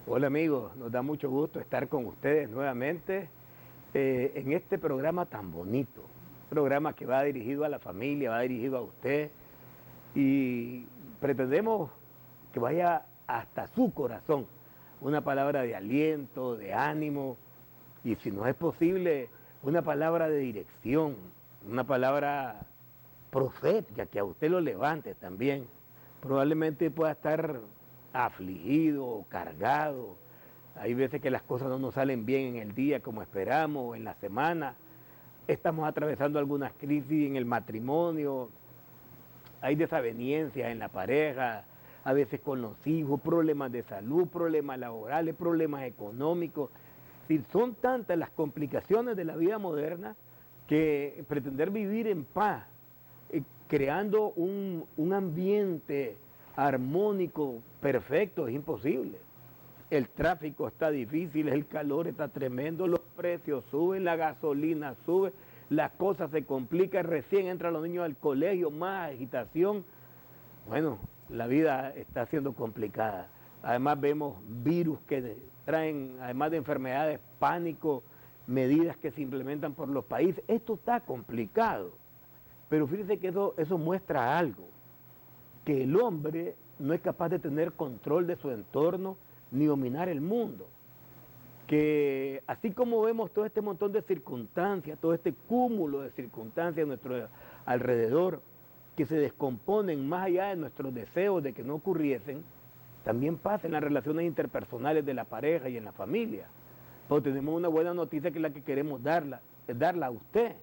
Hola amigos, nos da mucho gusto estar con ustedes nuevamente en este programa tan bonito, programa que va dirigido a la familia, va dirigido a usted y pretendemos que vaya hasta su corazón, una palabra de aliento, de ánimo y si no es posible, una palabra de dirección, una palabra profética que a usted lo levante también. Probablemente pueda estar afligido o cargado. Hay veces que las cosas no nos salen bien en el día como esperamos, o en la semana. Estamos atravesando algunas crisis en el matrimonio, hay desavenencias en la pareja, a veces con los hijos, problemas de salud, problemas laborales, problemas económicos. Y son tantas las complicaciones de la vida moderna que pretender vivir en paz, creando un ambiente armónico, perfecto, es imposible. El tráfico está difícil, el calor está tremendo, los precios suben, la gasolina sube, las cosas se complican, recién entran los niños al colegio, más agitación. Bueno, la vida está siendo complicada. Además vemos virus que traen, además de enfermedades, pánico, medidas que se implementan por los países. Esto está complicado, pero fíjense que eso muestra algo, que el hombre no es capaz de tener control de su entorno ni dominar el mundo. Que así como vemos todo este montón de circunstancias, todo este cúmulo de circunstancias a nuestro alrededor, que se descomponen más allá de nuestros deseos de que no ocurriesen, también pasa en las relaciones interpersonales de la pareja y en la familia. Pero tenemos una buena noticia que es la que queremos darla a usted.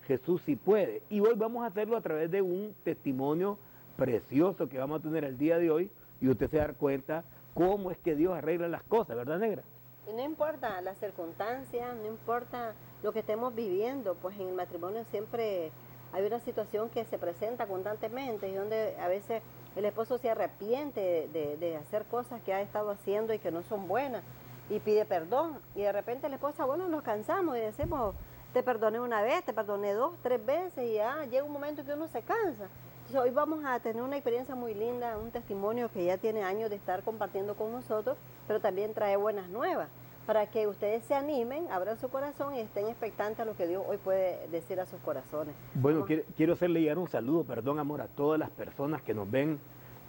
Jesús sí puede. Y hoy vamos a hacerlo a través de un testimonio precioso que vamos a tener el día de hoy y usted se da cuenta cómo es que Dios arregla las cosas, ¿verdad, negra? Y no importa las circunstancias, no importa lo que estemos viviendo, pues en el matrimonio siempre hay una situación que se presenta constantemente y donde a veces el esposo se arrepiente de hacer cosas que ha estado haciendo y que no son buenas y pide perdón. Y de repente la esposa, bueno, nos cansamos y decimos, te perdoné una vez, te perdoné 2, 3 veces y ya llega un momento que uno se cansa. Entonces, hoy vamos a tener una experiencia muy linda, un testimonio que ya tiene años de estar compartiendo con nosotros, pero también trae buenas nuevas, para que ustedes se animen, abran su corazón y estén expectantes a lo que Dios hoy puede decir a sus corazones. Bueno, quiero hacerle llegar un saludo, perdón, amor, a todas las personas que nos ven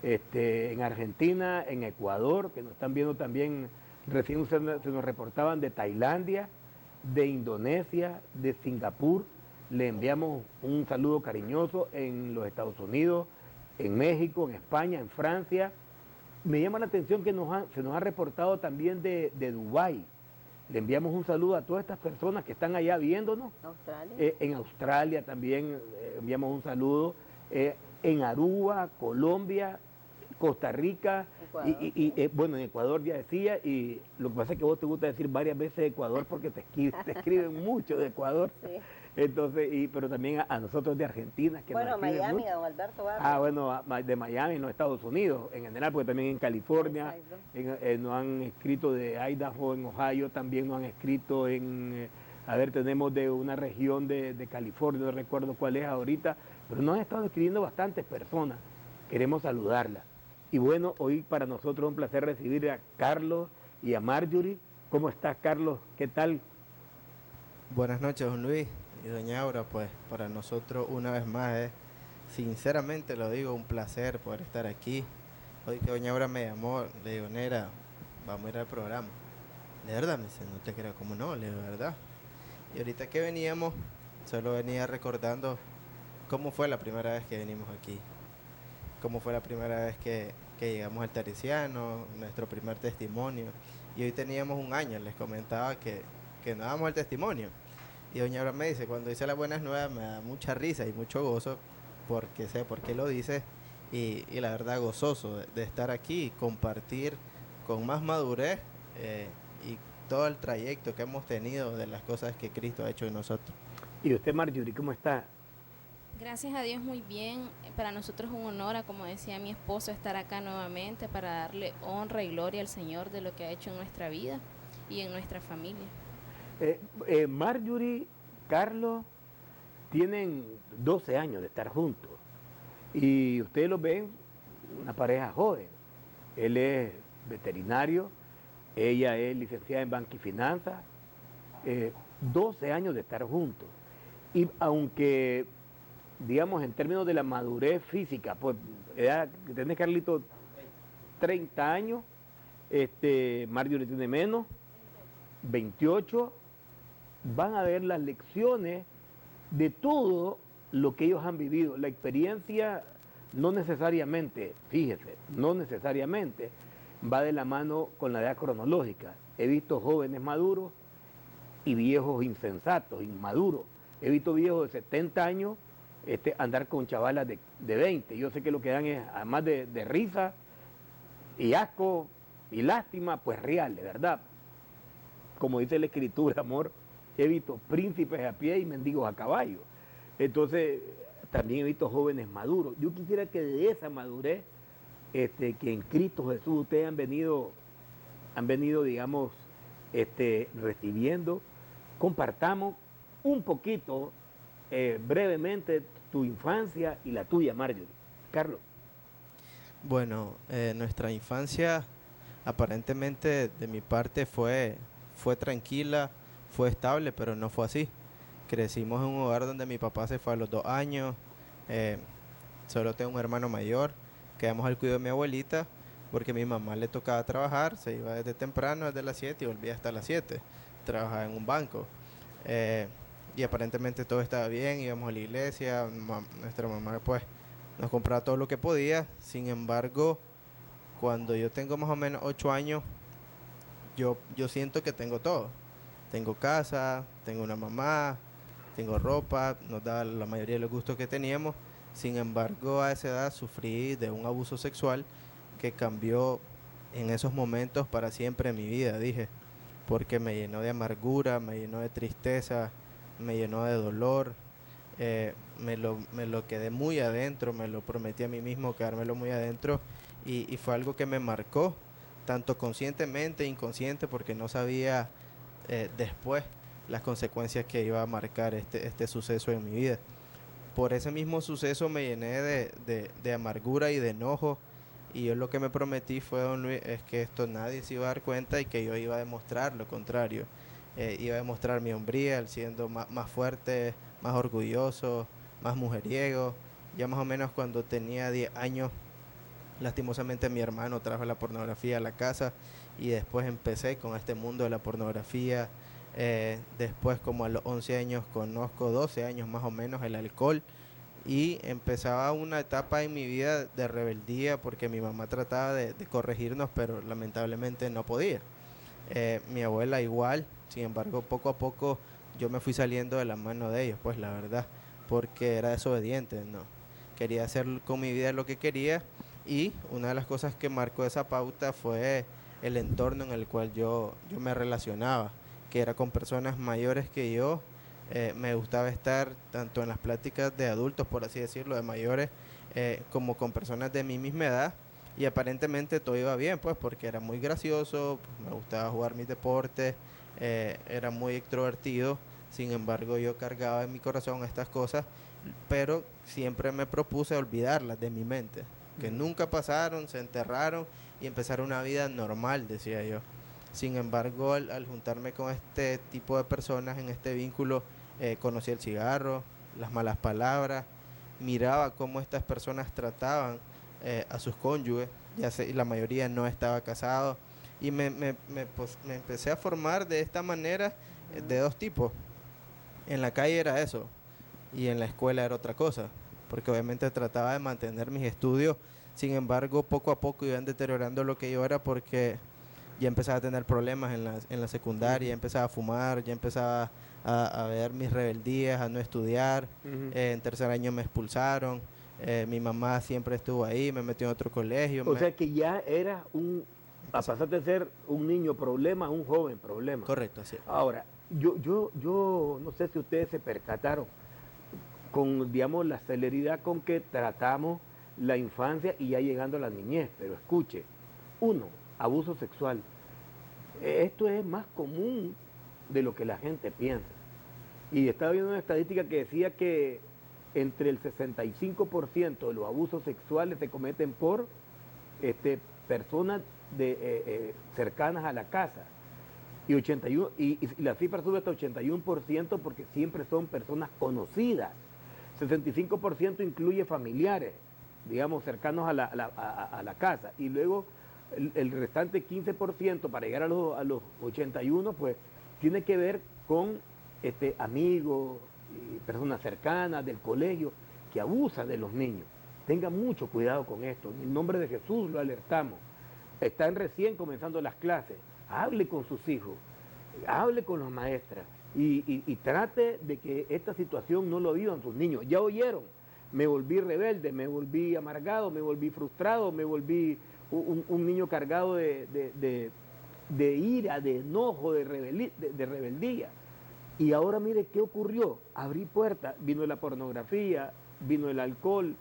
en Argentina, en Ecuador, que nos están viendo también, recién se nos reportaban de Tailandia, de Indonesia, de Singapur. Le enviamos un saludo cariñoso en los Estados Unidos, en México, en España, en Francia. Me llama la atención que se nos ha reportado también de Dubái. Le enviamos un saludo a todas estas personas que están allá viéndonos. Australia. En Australia también enviamos un saludo. En Aruba, Colombia, Costa Rica, Ecuador, bueno, en Ecuador ya decía, y lo que pasa es que vos te gusta decir varias veces Ecuador porque te escriben mucho de Ecuador. Sí. Entonces, pero también a nosotros de Argentina. Que bueno, nos escriben Miami, mucho. don Alberto Barrio. Bueno, de Miami, en los Estados Unidos, en general, porque también en California, nos han escrito de Idaho, en Ohio, también nos han escrito tenemos de una región de California, no recuerdo cuál es ahorita, pero nos han estado escribiendo bastantes personas, queremos saludarlas. Y bueno, hoy para nosotros es un placer recibir a Carlos y a Marjorie. ¿Cómo estás, Carlos? ¿Qué tal? Buenas noches, don Luis y doña Aura. Pues para nosotros una vez más es, sinceramente lo digo, un placer poder estar aquí. Hoy que doña Aura me llamó, le digo, Nera, vamos a ir al programa. De verdad, me dice, no te creo, ¿cómo no? Le digo, de verdad. Y ahorita que veníamos, solo venía recordando cómo fue la primera vez que venimos aquí. Cómo fue la primera vez que llegamos al Teresiano, nuestro primer testimonio. Y hoy teníamos un año, les comentaba que no dábamos el testimonio. Y doña Aura me dice, cuando dice las buenas nuevas me da mucha risa y mucho gozo, porque sé por qué lo dice, y la verdad gozoso de estar aquí y compartir con más madurez y todo el trayecto que hemos tenido de las cosas que Cristo ha hecho en nosotros. ¿Y usted, Marjorie, cómo está? Gracias a Dios, muy bien. Para nosotros es un honor, como decía mi esposo, estar acá nuevamente para darle honra y gloria al Señor de lo que ha hecho en nuestra vida y en nuestra familia. Marjorie, Carlos, tienen 12 años de estar juntos y ustedes lo ven, una pareja joven. Él es veterinario, ella es licenciada en Banca y Finanzas, 12 años de estar juntos. Y aunque, digamos, en términos de la madurez física, pues, edad que tiene Carlito 30 años, Marjorie tiene menos, 28, van a ver las lecciones de todo lo que ellos han vivido. La experiencia no necesariamente, fíjese, no necesariamente va de la mano con la edad cronológica. He visto jóvenes maduros y viejos insensatos, inmaduros. He visto viejos de 70 años andar con chavalas de 20. Yo sé que lo que dan es, además de risa y asco y lástima, pues reales, ¿verdad? Como dice la escritura, amor, he visto príncipes a pie y mendigos a caballo. Entonces, también he visto jóvenes maduros. Yo quisiera que de esa madurez, que en Cristo Jesús ustedes han venido, digamos, recibiendo, compartamos un poquito, brevemente, tu infancia y la tuya, Marjorie. Carlos. Bueno, nuestra infancia aparentemente de mi parte fue tranquila, fue estable, pero no fue así. Crecimos en un hogar donde mi papá se fue a los 2 años, solo tengo un hermano mayor, quedamos al cuidado de mi abuelita porque a mi mamá le tocaba trabajar, se iba desde temprano, desde las 7 y volvía hasta las 7, trabajaba en un banco. Y aparentemente todo estaba bien, íbamos a la iglesia, nuestra mamá pues nos compraba todo lo que podía. Sin embargo, cuando yo tengo más o menos 8 años, yo siento que tengo todo. Tengo casa, tengo una mamá, tengo ropa, nos da la mayoría de los gustos que teníamos. Sin embargo, a esa edad sufrí de un abuso sexual que cambió en esos momentos para siempre mi vida, dije, porque me llenó de amargura, me llenó de tristeza, me llenó de dolor, me lo quedé muy adentro, me lo prometí a mí mismo quedármelo muy adentro y fue algo que me marcó, tanto conscientemente e inconsciente, porque no sabía después las consecuencias que iba a marcar este suceso en mi vida. Por ese mismo suceso me llené de amargura y de enojo, y yo lo que me prometí fue, don Luis, es que esto nadie se iba a dar cuenta y que yo iba a demostrar lo contrario. Iba a demostrar mi hombría, siendo más fuerte, más orgulloso, más mujeriego. Ya más o menos cuando tenía 10 años, lastimosamente mi hermano trajo la pornografía a la casa y después empecé con este mundo de la pornografía. Después, como a los 11 años, conozco 12 años más o menos el alcohol, y empezaba una etapa en mi vida de rebeldía porque mi mamá trataba de corregirnos, pero lamentablemente no podía. Mi abuela igual. Sin embargo, poco a poco yo me fui saliendo de la mano de ellos, pues la verdad, porque era desobediente, ¿no? Quería hacer con mi vida lo que quería, y una de las cosas que marcó esa pauta fue el entorno en el cual yo me relacionaba, que era con personas mayores que yo. Me gustaba estar tanto en las pláticas de adultos, por así decirlo, de mayores, como con personas de mi misma edad, y aparentemente todo iba bien, pues porque era muy gracioso, me gustaba jugar mis deportes, era muy extrovertido. Sin embargo, yo cargaba en mi corazón estas cosas, pero siempre me propuse olvidarlas de mi mente, que nunca pasaron, se enterraron y empezar una vida normal, decía yo. Sin embargo, al juntarme con este tipo de personas en este vínculo, conocí el cigarro, las malas palabras, miraba cómo estas personas trataban a sus cónyuges, y la mayoría no estaba casado, y me empecé a formar de esta manera, de dos tipos. En la calle era eso, y en la escuela era otra cosa, porque obviamente trataba de mantener mis estudios. Sin embargo, poco a poco iban deteriorando lo que yo era, porque ya empezaba a tener problemas en la secundaria, ya empezaba a fumar, ya empezaba a ver mis rebeldías, a no estudiar. En tercer año me expulsaron, mi mamá siempre estuvo ahí, me metió en otro colegio. O sea que ya eras pasaste de ser un niño problema a un joven problema. Correcto, sí. Ahora, yo no sé si ustedes se percataron con, digamos, la celeridad con que tratamos la infancia y ya llegando a la niñez, pero escuche, abuso sexual. Esto es más común de lo que la gente piensa. Y estaba viendo una estadística que decía que entre el 65% de los abusos sexuales se cometen por personas cercanas a la casa. Y la cifra sube hasta 81% porque siempre son personas conocidas. 65% incluye familiares, digamos, cercanos a la casa. Y luego el restante 15% para llegar a los 81%, pues tiene que ver con amigos, personas cercanas del colegio que abusan de los niños. Tengan mucho cuidado con esto. En el nombre de Jesús lo alertamos. Están recién comenzando las clases. Hable con sus hijos, hable con las maestras y trate de que esta situación no lo vivan sus niños. Ya oyeron, me volví rebelde, me volví amargado, me volví frustrado, me volví un niño cargado de ira, de enojo, de rebeldía. Y ahora mire qué ocurrió. Abrí puertas, vino la pornografía, vino el alcohol,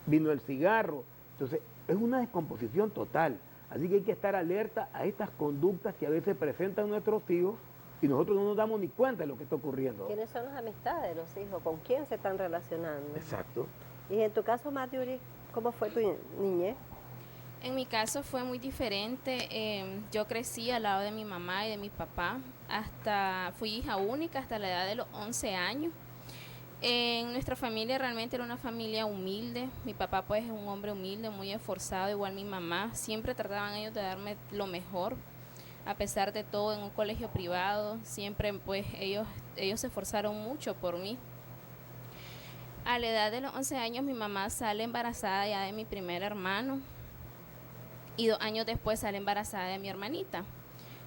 vino el cigarro. Entonces es una descomposición total. Así que hay que estar alerta a estas conductas que a veces presentan nuestros hijos y nosotros no nos damos ni cuenta de lo que está ocurriendo. ¿Quiénes son las amistades de los hijos? ¿Con quién se están relacionando? Exacto. Y en tu caso, Marjorie, ¿cómo fue tu niñez? En mi caso fue muy diferente. Yo crecí al lado de mi mamá y de mi papá. Fui hija única hasta la edad de los 11 años. En nuestra familia realmente era una familia humilde. Mi papá pues es un hombre humilde, muy esforzado, igual mi mamá. Siempre trataban ellos de darme lo mejor, a pesar de todo, en un colegio privado. Siempre pues ellos se esforzaron mucho por mí. A la edad de los 11 años mi mamá sale embarazada ya de mi primer hermano y 2 años después sale embarazada de mi hermanita.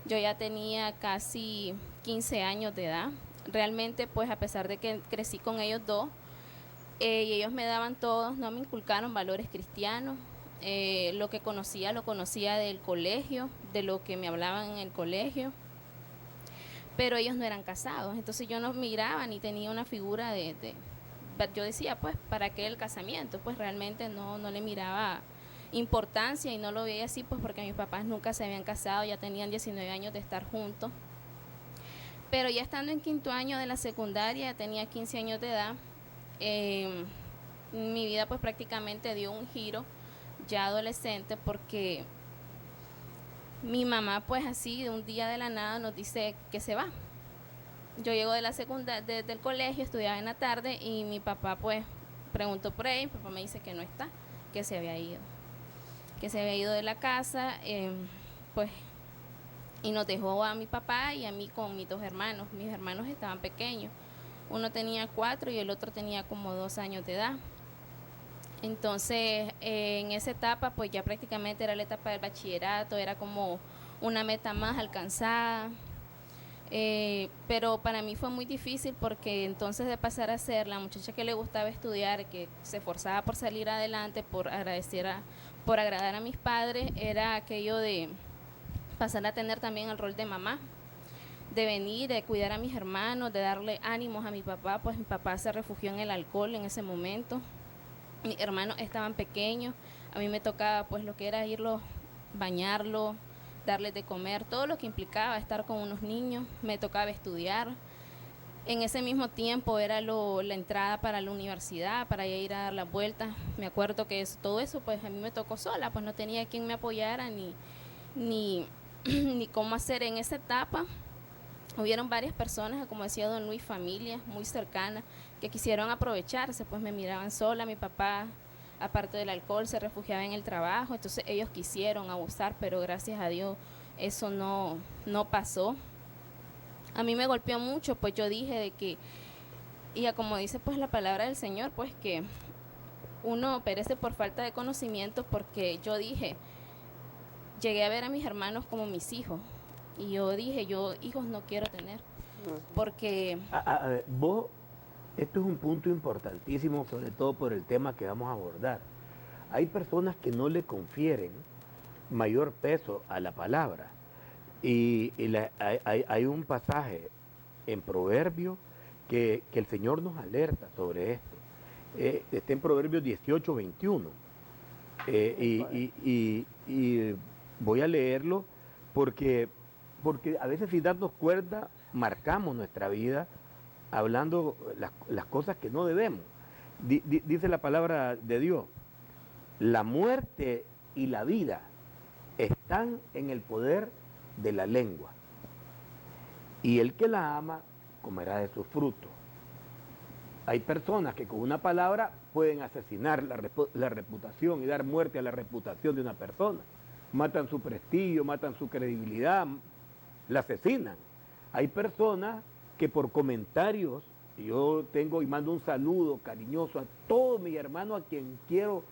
Yo ya tenía casi 15 años de edad. Realmente, pues a pesar de que crecí con ellos dos, y ellos me daban todos, no me inculcaron valores cristianos. Lo que conocía, lo conocía del colegio, de lo que me hablaban en el colegio. Pero ellos no eran casados, entonces yo no miraba ni tenía una figura yo decía, pues, ¿para qué el casamiento? Pues realmente no le miraba importancia y no lo veía así, pues porque mis papás nunca se habían casado, ya tenían 19 años de estar juntos. Pero ya estando en 5º año de la secundaria, tenía 15 años de edad, mi vida pues prácticamente dio un giro ya adolescente porque mi mamá pues así de un día de la nada nos dice que se va. Yo llego de la secundaria, del colegio, estudiaba en la tarde y mi papá pues preguntó por él, mi papá me dice que no está, que se había ido de la casa, pues, y nos dejó a mi papá y a mí con mis 2 hermanos. Mis hermanos estaban pequeños, uno tenía 4 y el otro tenía como 2 años de edad. Entonces, en esa etapa, pues ya prácticamente era la etapa del bachillerato, era como una meta más alcanzada. Pero para mí fue muy difícil porque entonces de pasar a ser la muchacha que le gustaba estudiar, que se esforzaba por salir adelante, por agradar a mis padres, era aquello de pasar a tener también el rol de mamá, de venir, de cuidar a mis hermanos, de darle ánimos a mi papá, pues mi papá se refugió en el alcohol en ese momento. Mis hermanos estaban pequeños, a mí me tocaba pues lo que era irlos, bañarlos, darles de comer, todo lo que implicaba estar con unos niños, me tocaba estudiar. En ese mismo tiempo era la entrada para la universidad, para ir a dar las vueltas. Me acuerdo que todo eso pues a mí me tocó sola, pues no tenía quien me apoyara ni cómo hacer en esa etapa. Hubieron varias personas, como decía don Luis, familias muy cercanas, que quisieron aprovecharse, pues me miraban sola. Mi papá, aparte del alcohol, se refugiaba en el trabajo, entonces ellos quisieron abusar, pero gracias a Dios eso no pasó. A mí me golpeó mucho, pues yo dije de que, y como dice pues la palabra del Señor, pues que uno perece por falta de conocimiento, porque yo dije, llegué a ver a mis hermanos como mis hijos, y yo dije, yo hijos no quiero tener, porque... A ver, vos, esto es un punto importantísimo, sobre todo por el tema que vamos a abordar. Hay personas que no le confieren mayor peso a la palabra. Y hay un pasaje en Proverbios que el Señor nos alerta sobre esto. Está en Proverbios 18, 21. Y voy a leerlo porque a veces sin darnos cuenta marcamos nuestra vida hablando las cosas que no debemos. Dice la palabra de Dios, la muerte y la vida están en el poder de la lengua. Y el que la ama comerá de sus frutos. Hay personas que con una palabra pueden asesinar la reputación y dar muerte a la reputación de una persona. Matan su prestigio, matan su credibilidad, la asesinan. Hay personas que por comentarios, yo tengo y mando un saludo cariñoso a todos mis hermanos, a quien quiero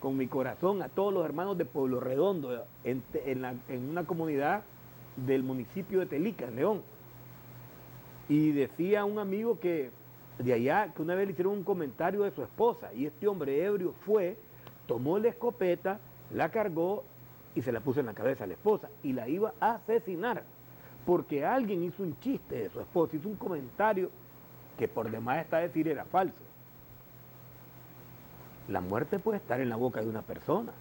con mi corazón, a todos los hermanos de Pueblo Redondo, en una comunidad del municipio de Telica, León. Y decía un amigo que de allá, que una vez le hicieron un comentario de su esposa, y este hombre ebrio fue, tomó la escopeta, la cargó y se la puso en la cabeza a la esposa, y la iba a asesinar, porque alguien hizo un chiste de su esposa, hizo un comentario que por demás está decir era falso. La muerte puede estar en la boca de una persona,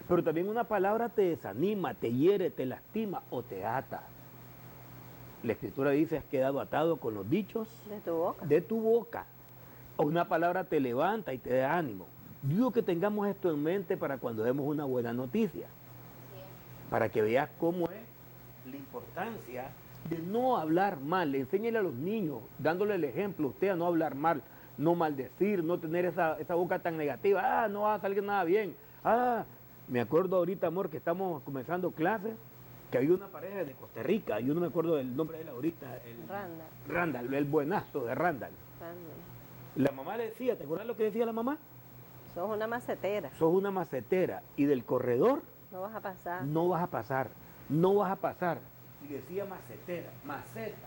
pero también una palabra te desanima, te hiere, te lastima o te ata. La Escritura dice, has quedado atado con los dichos de tu boca. O una palabra te levanta y te da ánimo. Digo que tengamos esto en mente para cuando demos una buena noticia. Para que veas cómo es la importancia de no hablar mal. Enséñale a los niños, dándole el ejemplo, usted a no hablar mal, no maldecir, no tener esa boca tan negativa. No va a salir nada bien. Me acuerdo ahorita, amor, que estamos comenzando clases, que había una pareja de Costa Rica, yo no me acuerdo del nombre de él ahorita. Randall, el buenazo de Randall. La mamá le decía, ¿te acuerdas lo que decía la mamá? Sos una macetera. Sos una macetera. Y del corredor no vas a pasar. No vas a pasar. No vas a pasar. Y decía macetera, maceta.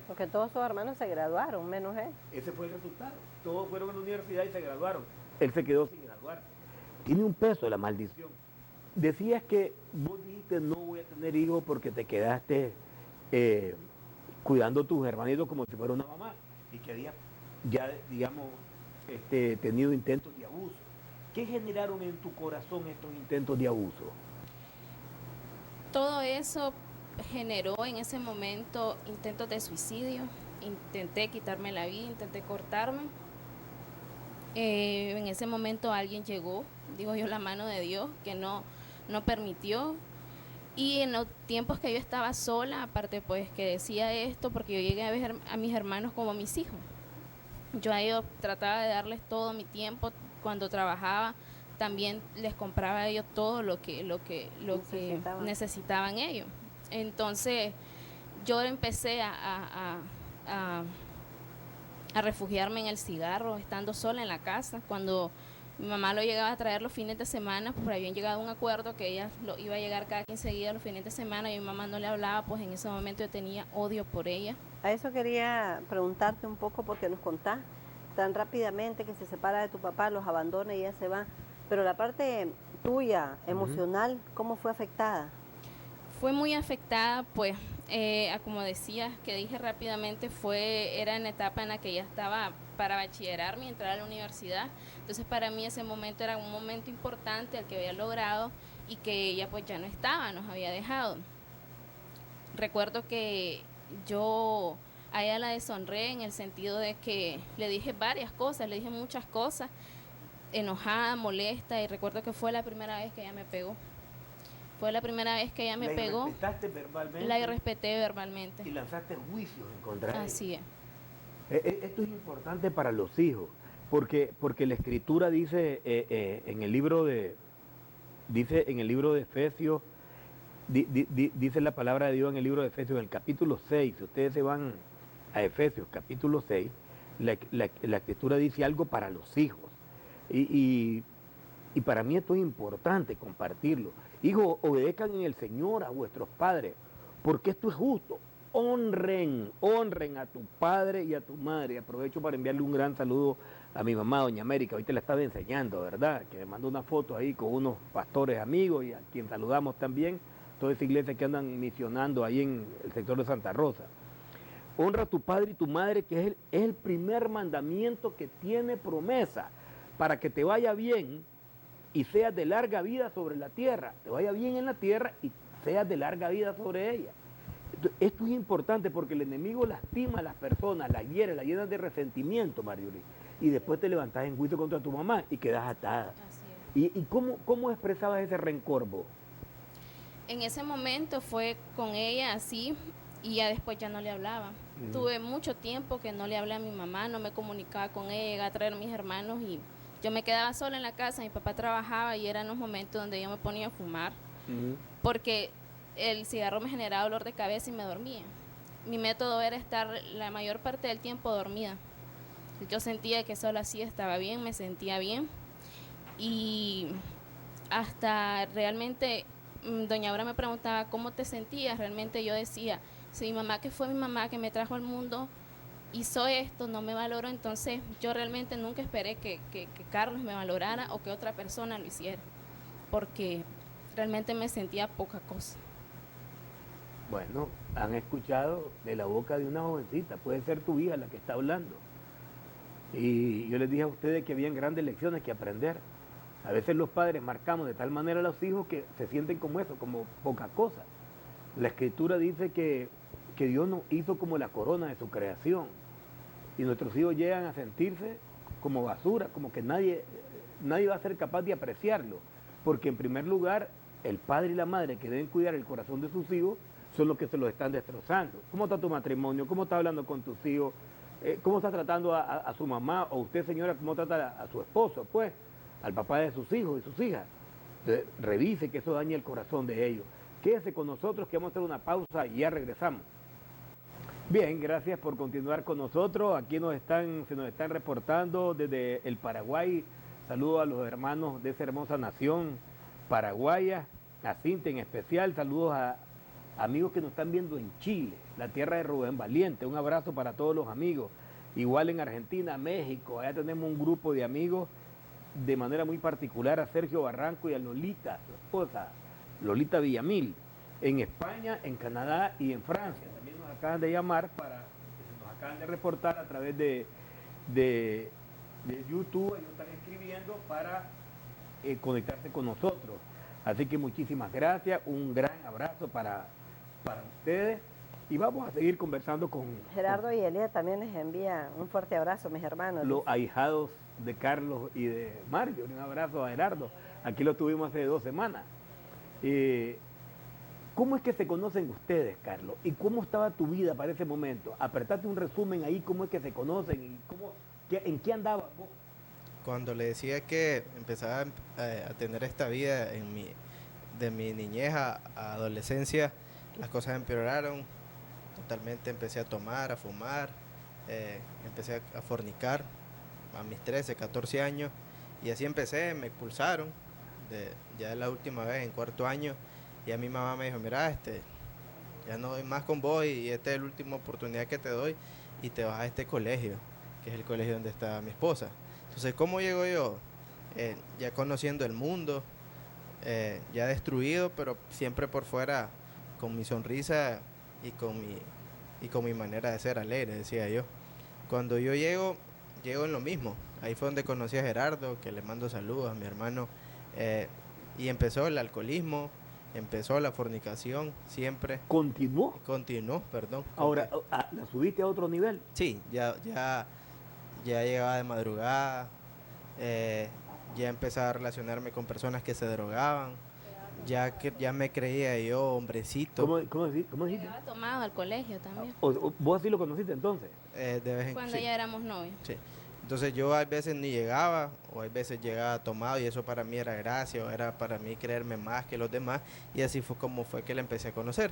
Porque todos sus hermanos se graduaron, menos él. Ese fue el resultado. Todos fueron a la universidad y se graduaron. Él se quedó sin graduarse. Tiene un peso la maldición. Decías que vos dijiste no voy a tener hijos porque te quedaste cuidando a tus hermanitos como si fuera una mamá y que había ya, digamos, tenido intentos de abuso. ¿Qué generaron en tu corazón estos intentos de abuso? Todo eso generó en ese momento intentos de suicidio. Intenté quitarme la vida, intenté cortarme. En ese momento alguien llegó, digo yo, la mano de Dios, que no permitió. Y en los tiempos que yo estaba sola, aparte pues que decía esto, porque yo llegué a ver a mis hermanos como mis hijos. Yo a ellos trataba de darles todo mi tiempo. Cuando trabajaba también les compraba a ellos todo lo que necesitaban ellos. Entonces yo empecé a refugiarme en el cigarro, estando sola en la casa. Cuando mi mamá lo llegaba a traer los fines de semana, pues habían llegado a un acuerdo que ella lo iba a llegar cada 15 días los fines de semana, y mi mamá no le hablaba, pues en ese momento yo tenía odio por ella. A eso quería preguntarte un poco, porque nos contás tan rápidamente que se separa de tu papá, los abandona y ella se va, pero la parte tuya, emocional, ¿cómo fue afectada? Fue muy afectada, pues, como decías, que dije rápidamente, era en la etapa en la que ella estaba para bachillerarme y entrar a la universidad. Entonces para mí ese momento era un momento importante, el que había logrado, y que ella pues ya no estaba, nos había dejado. Recuerdo que yo a ella la deshonré en el sentido de que le dije varias cosas, le dije muchas cosas, enojada, molesta, y recuerdo que fue la primera vez que ella me pegó. Fue la primera vez que ella me pegó. ¿La respetaste verbalmente? La irrespeté verbalmente. Y lanzaste juicios en contra de ella. Así es. Esto es importante para los hijos, porque la Escritura dice en el libro de Efesios, dice la palabra de Dios en el libro de Efesios, en el capítulo 6, si ustedes se van a Efesios, capítulo 6, la Escritura dice algo para los hijos. Y para mí esto es importante compartirlo. Hijos, obedezcan en el Señor a vuestros padres, porque esto es justo. Honren a tu padre y a tu madre. Aprovecho para enviarle un gran saludo a mi mamá, doña América. Hoy te la estaba enseñando, ¿verdad? Que me mandó una foto ahí con unos pastores amigos y a quien saludamos también. Toda esa iglesia que andan misionando ahí en el sector de Santa Rosa. Honra a tu padre y tu madre, que es el primer mandamiento que tiene promesa para que te vaya bien y seas de larga vida sobre la tierra. Te vaya bien en la tierra y seas de larga vida sobre ella. Esto es importante porque el enemigo lastima a las personas, las hiere, las llena de resentimiento, Marjorie. Y después te levantas en juicio contra tu mamá y quedas atada. Así es. ¿Y cómo expresabas ese rencor vos? en ese momento fue con ella así y ya después ya no le hablaba. Tuve mucho tiempo que no le hablé a mi mamá, no me comunicaba con ella, llegué a traer a mis hermanos y yo me quedaba sola en la casa, mi papá trabajaba y eran los momentos donde yo me ponía a fumar, porque el cigarro me generaba dolor de cabeza y me dormía. Mi método era estar la mayor parte del tiempo dormida. Yo sentía que solo así estaba bien, me sentía bien y hasta realmente doña Aura me preguntaba cómo te sentías, realmente yo decía, si mi mamá, que fue mi mamá que me trajo al mundo, hizo esto, no me valoró, entonces yo realmente nunca esperé que Carlos me valorara o que otra persona lo hiciera, porque realmente me sentía poca cosa. Bueno, han escuchado de la boca de una jovencita, puede ser tu hija la que está hablando. Y yo les dije a ustedes que habían grandes lecciones que aprender. A veces los padres marcamos de tal manera a los hijos que se sienten como eso, como poca cosa. La Escritura dice que Dios nos hizo como la corona de su creación. Y nuestros hijos llegan a sentirse como basura, como que nadie va a ser capaz de apreciarlo. Porque en primer lugar, el padre y la madre que deben cuidar el corazón de sus hijos son los que se los están destrozando. ¿Cómo está tu matrimonio? ¿Cómo está hablando con tus hijos? ¿Cómo está tratando a su mamá? O usted, señora, ¿cómo trata a su esposo? Pues, al papá de sus hijos y sus hijas. Entonces, revise que eso daña el corazón de ellos. Quédese con nosotros, que vamos a hacer una pausa y ya regresamos. Bien, gracias por continuar con nosotros. Aquí se nos están reportando desde el Paraguay. Saludos a los hermanos de esa hermosa nación paraguaya, a Cintia en especial. Saludos a amigos que nos están viendo en Chile, la tierra de Rubén Valiente. Un abrazo para todos los amigos. Igual en Argentina, México, allá tenemos un grupo de amigos de manera muy particular a Sergio Barranco y a Lolita, su esposa, Lolita Villamil. En España, en Canadá y en Francia. También nos acaban de llamar nos acaban de reportar a través de YouTube, ellos están escribiendo para conectarse con nosotros. Así que muchísimas gracias, un gran abrazo para ustedes y vamos a seguir conversando con Gerardo y Elia también les envía un fuerte abrazo, mis hermanos. Los ahijados de Carlos y de Mario. Un abrazo a Gerardo. Aquí lo tuvimos hace 2 semanas. ¿Cómo es que se conocen ustedes, Carlos? ¿Y cómo estaba tu vida para ese momento? Apretate un resumen ahí, cómo es que se conocen y en qué andabas vos. Cuando le decía que empezaba a tener esta vida de mi niñez a adolescencia, las cosas empeoraron totalmente. Empecé a tomar, a fumar, empecé a fornicar a mis 13, 14 años y así empecé. Me expulsaron ya la última vez en 4º año y a mi mamá me dijo, mira, ya no doy más con vos y esta es la última oportunidad que te doy y te vas a este colegio, que es el colegio donde está mi esposa. Entonces, ¿cómo llego yo? Ya conociendo el mundo, ya destruido, pero siempre por fuera con mi sonrisa y con mi manera de ser alegre, decía yo. Cuando yo llego en lo mismo. Ahí fue donde conocí a Gerardo, que le mando saludos a mi hermano. Y empezó el alcoholismo, empezó la fornicación, siempre. ¿Continuó? Continuó, perdón. Ahora, ¿la subiste a otro nivel? Sí, ya llegaba de madrugada, ya empezaba a relacionarme con personas que se drogaban, ya me creía yo hombrecito. ¿Cómo dijiste? Llegaba tomado al colegio también. ¿Vos así lo conociste entonces? De vez en Cuando ya éramos novios. Sí. Entonces yo a veces ni llegaba, o a veces llegaba tomado, y eso para mí era gracia, o era para mí creerme más que los demás, y así fue como fue que la empecé a conocer.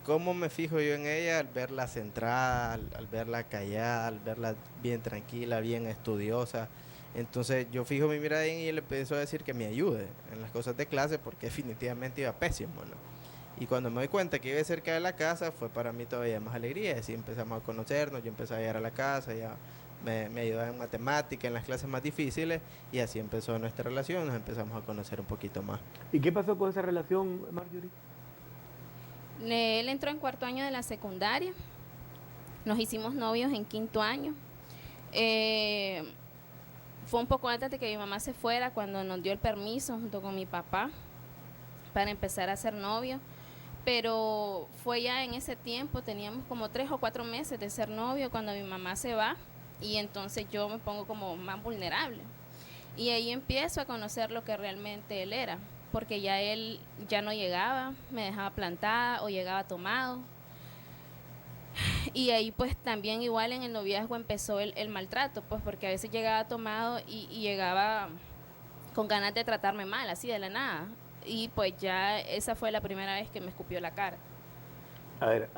¿Cómo me fijo yo en ella? Al verla centrada, al verla callada, al verla bien tranquila, bien estudiosa. Entonces yo fijo mi mirada en ella y le empiezo a decir que me ayude en las cosas de clase, porque definitivamente iba pésimo, ¿no? Y cuando me doy cuenta que iba cerca de la casa, fue para mí todavía más alegría. Así empezamos a conocernos, yo empecé a llegar a la casa, ya me ayudaba en matemática, en las clases más difíciles, y así empezó nuestra relación, nos empezamos a conocer un poquito más. ¿Y qué pasó con esa relación, Marjorie? Él entró en 4º año de la secundaria, nos hicimos novios en 5º año. Fue un poco antes de que mi mamá se fuera, cuando nos dio el permiso junto con mi papá para empezar a ser novios, pero fue ya en ese tiempo, teníamos como 3 o 4 meses de ser novios cuando mi mamá se va, y entonces yo me pongo como más vulnerable y ahí empiezo a conocer lo que realmente él era. porque ya él ya no llegaba, me dejaba plantada o llegaba tomado. Y ahí pues también igual en el noviazgo empezó el maltrato, pues porque a veces llegaba tomado y llegaba con ganas de tratarme mal, así de la nada. Y pues ya esa fue la primera vez que me escupió la cara. A ver,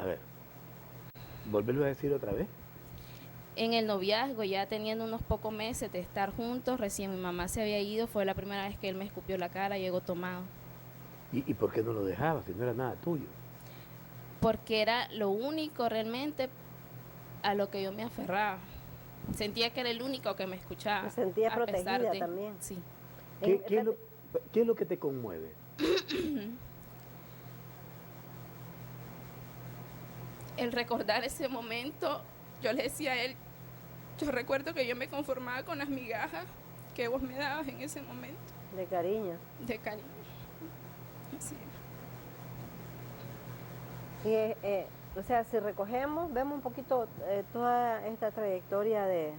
volverlo a decir otra vez. En el noviazgo, ya teniendo unos pocos meses de estar juntos, recién mi mamá se había ido, fue la primera vez que él me escupió la cara, llegó tomado. ¿Y por qué no lo dejabas si no era nada tuyo? Porque era lo único realmente a lo que yo me aferraba. Sentía que era el único que me escuchaba. Me sentía a pesar protegida de- también. Sí. ¿Qué es lo que te conmueve? El recordar ese momento, yo le decía a él, yo recuerdo que yo me conformaba con las migajas que vos me dabas en ese momento De cariño. de cariño. Así es. Y, o sea, si recogemos, vemos un poquito toda esta trayectoria de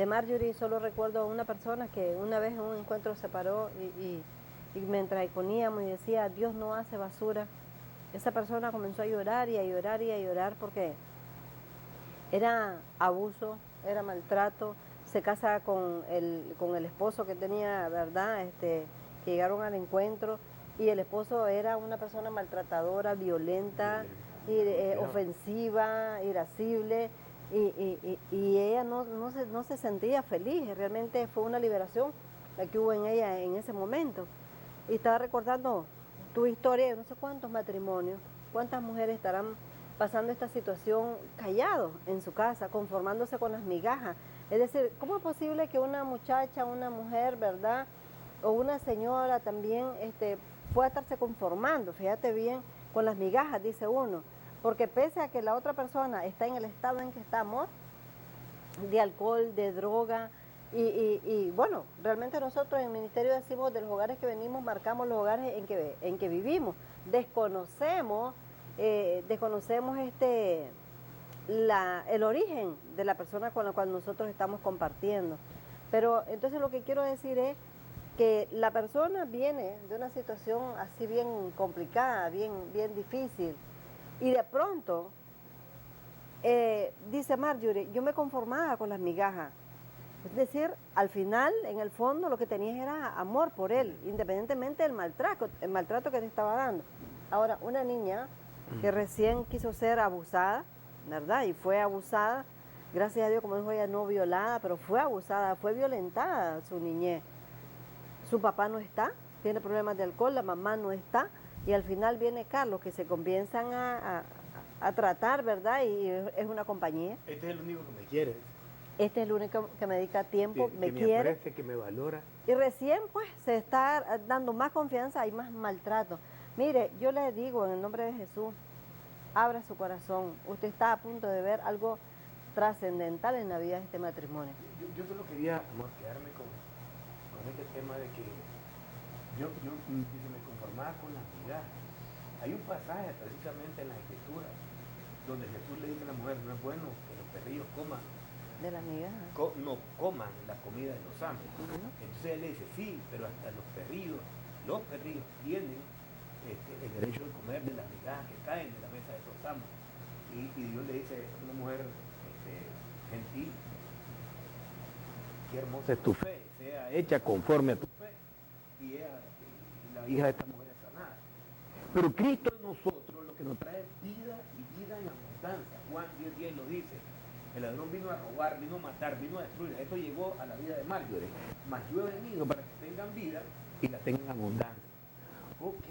Marjorie. Solo recuerdo a una persona que una vez en un encuentro se paró y mientras poníamos y decía, Dios no hace basura, esa persona comenzó a llorar y a llorar y a llorar porque era abuso, era maltrato. Se casa con el esposo que tenía, ¿verdad? Que llegaron al encuentro y el esposo era una persona maltratadora, violenta, ofensiva, irascible, y ella no se sentía feliz. Realmente fue una liberación la que hubo en ella en ese momento. Y estaba recordando tu historia de no sé cuántos matrimonios, cuántas mujeres estarán pasando esta situación callados en su casa, conformándose con las migajas. Es decir, ¿cómo es posible que una muchacha, una mujer, ¿verdad? O una señora también pueda estarse conformando, fíjate bien, con las migajas, dice uno? Porque pese a que la otra persona está en el estado en que está, amor, de alcohol, de droga, y bueno, realmente nosotros en el ministerio decimos de los hogares que venimos, marcamos los hogares en que vivimos. Desconocemos el origen de la persona con la cual nosotros estamos compartiendo. Pero entonces lo que quiero decir es que la persona viene de una situación así bien complicada, bien difícil, y de pronto dice Marjorie, yo me conformaba con las migajas. Es decir, al final, en el fondo, lo que tenías era amor por él, independientemente del maltrato que te estaba dando. Ahora, una niña que recién quiso ser abusada, ¿verdad? Y fue abusada, gracias a Dios, como dijo ella, no violada, pero fue abusada, fue violentada su niñez. Su papá no está, tiene problemas de alcohol, la mamá no está, y al final viene Carlos, que se comienzan a tratar, ¿verdad? Y es una compañía. Este es el único que me quiere. Este es el único que me dedica tiempo, que me me quiere. aprecia, que me valora. Y recién pues se está dando más confianza y más maltrato. Mire, yo le digo en el nombre de Jesús, abra su corazón. Usted está a punto de ver algo trascendental en la vida de este matrimonio. Yo solo quería, amor, quedarme con este tema de que yo me conformaba con las migajas. Hay un pasaje precisamente en la Escritura donde Jesús le dice a la mujer, no es bueno que los perrillos coman, De la migaja. no coman la comida de los amos. Entonces él le dice, sí, pero hasta los perrillos tienen el derecho de comer de las migajas que caen de la mesa de esos amos. Y Dios le dice a una mujer gentil, qué hermosa es tu fe, sea hecha conforme a tu fe. Y la hija de esta mujer es sanada. Pero Cristo en nosotros lo que nos trae es vida y vida en abundancia. Juan 10:10 lo dice. El ladrón vino a robar, vino a matar, vino a destruir. Esto llegó a la vida de Marjorie. Mas yo he venido para que tengan vida y la tengan en abundancia. Ok,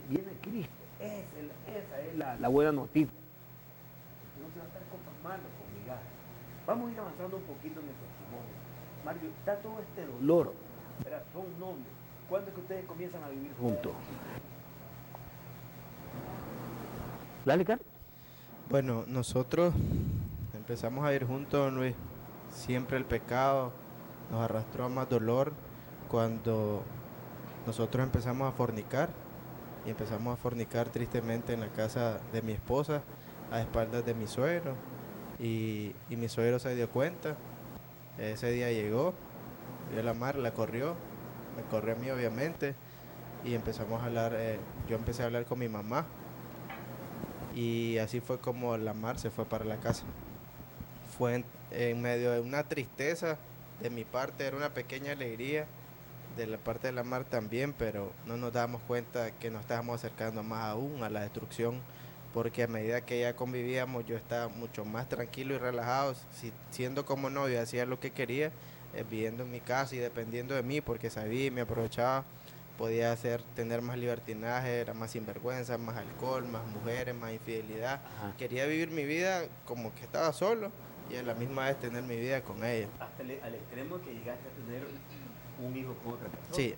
viene Cristo. Esa es la buena noticia. No se va a estar conformando con migajas. Vamos a ir avanzando un poquito en el testimonio. Mario, está todo este dolor. ¿Verdad? Son novios. ¿Cuándo es que ustedes comienzan a vivir juntos? Dale, Carlos. Bueno, nosotros empezamos a ir juntos, don Luis. Siempre el pecado nos arrastró a más dolor cuando nosotros empezamos a fornicar. Y empezamos a fornicar tristemente en la casa de mi esposa, a espaldas de mi suegro. Y mi suegro se dio cuenta. Ese día llegó, vio a la mar, la corrió, me corrió a mí obviamente. y empezamos a hablar, yo empecé a hablar con mi mamá y así fue como la Mar se fue para la casa. Fue en medio de una tristeza de mi parte, era una pequeña alegría de la parte de la Mar también, pero no nos dábamos cuenta que nos estábamos acercando más aún a la destrucción, porque a medida que ya convivíamos yo estaba mucho más tranquilo y relajado, siendo como novio hacía lo que quería, viviendo en mi casa y dependiendo de mí, porque sabía y me aprovechaba, podía tener más libertinaje, era más sinvergüenza, más alcohol, más mujeres, más infidelidad. Ajá. Quería vivir mi vida como que estaba solo y a la misma vez tener mi vida con ella. Hasta al extremo que llegaste a tener un hijo con otra persona. Sí,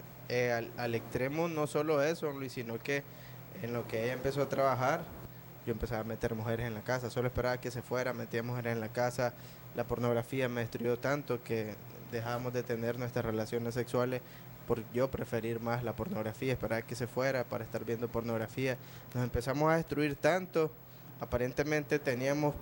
al extremo no solo eso, Luis, sino que en lo que ella empezó a trabajar, yo empezaba a meter mujeres en la casa, solo esperaba que se fuera, metía mujeres en la casa, la pornografía me destruyó tanto que dejábamos de tener nuestras relaciones sexuales por yo preferir más la pornografía, esperar que se fuera para estar viendo pornografía. Nos empezamos a destruir tanto, aparentemente teníamos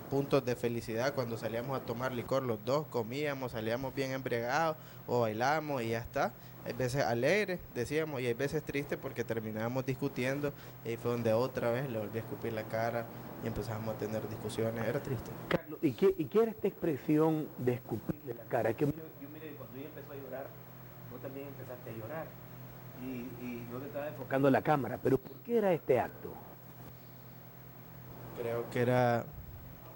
puntos de felicidad cuando salíamos a tomar licor los dos, comíamos, salíamos bien embriagados o bailábamos y ya está. Hay veces alegres, decíamos, y hay veces tristes porque terminábamos discutiendo y ahí fue donde otra vez le volví a escupir la cara y empezamos a tener discusiones, era triste. Carlos, ¿y qué era esta expresión de escupirle la cara? Que yo mire, cuando ella empezó a llorar, vos también empezaste a llorar y no te estaba enfocando la cámara, pero ¿por qué era este acto? Creo que era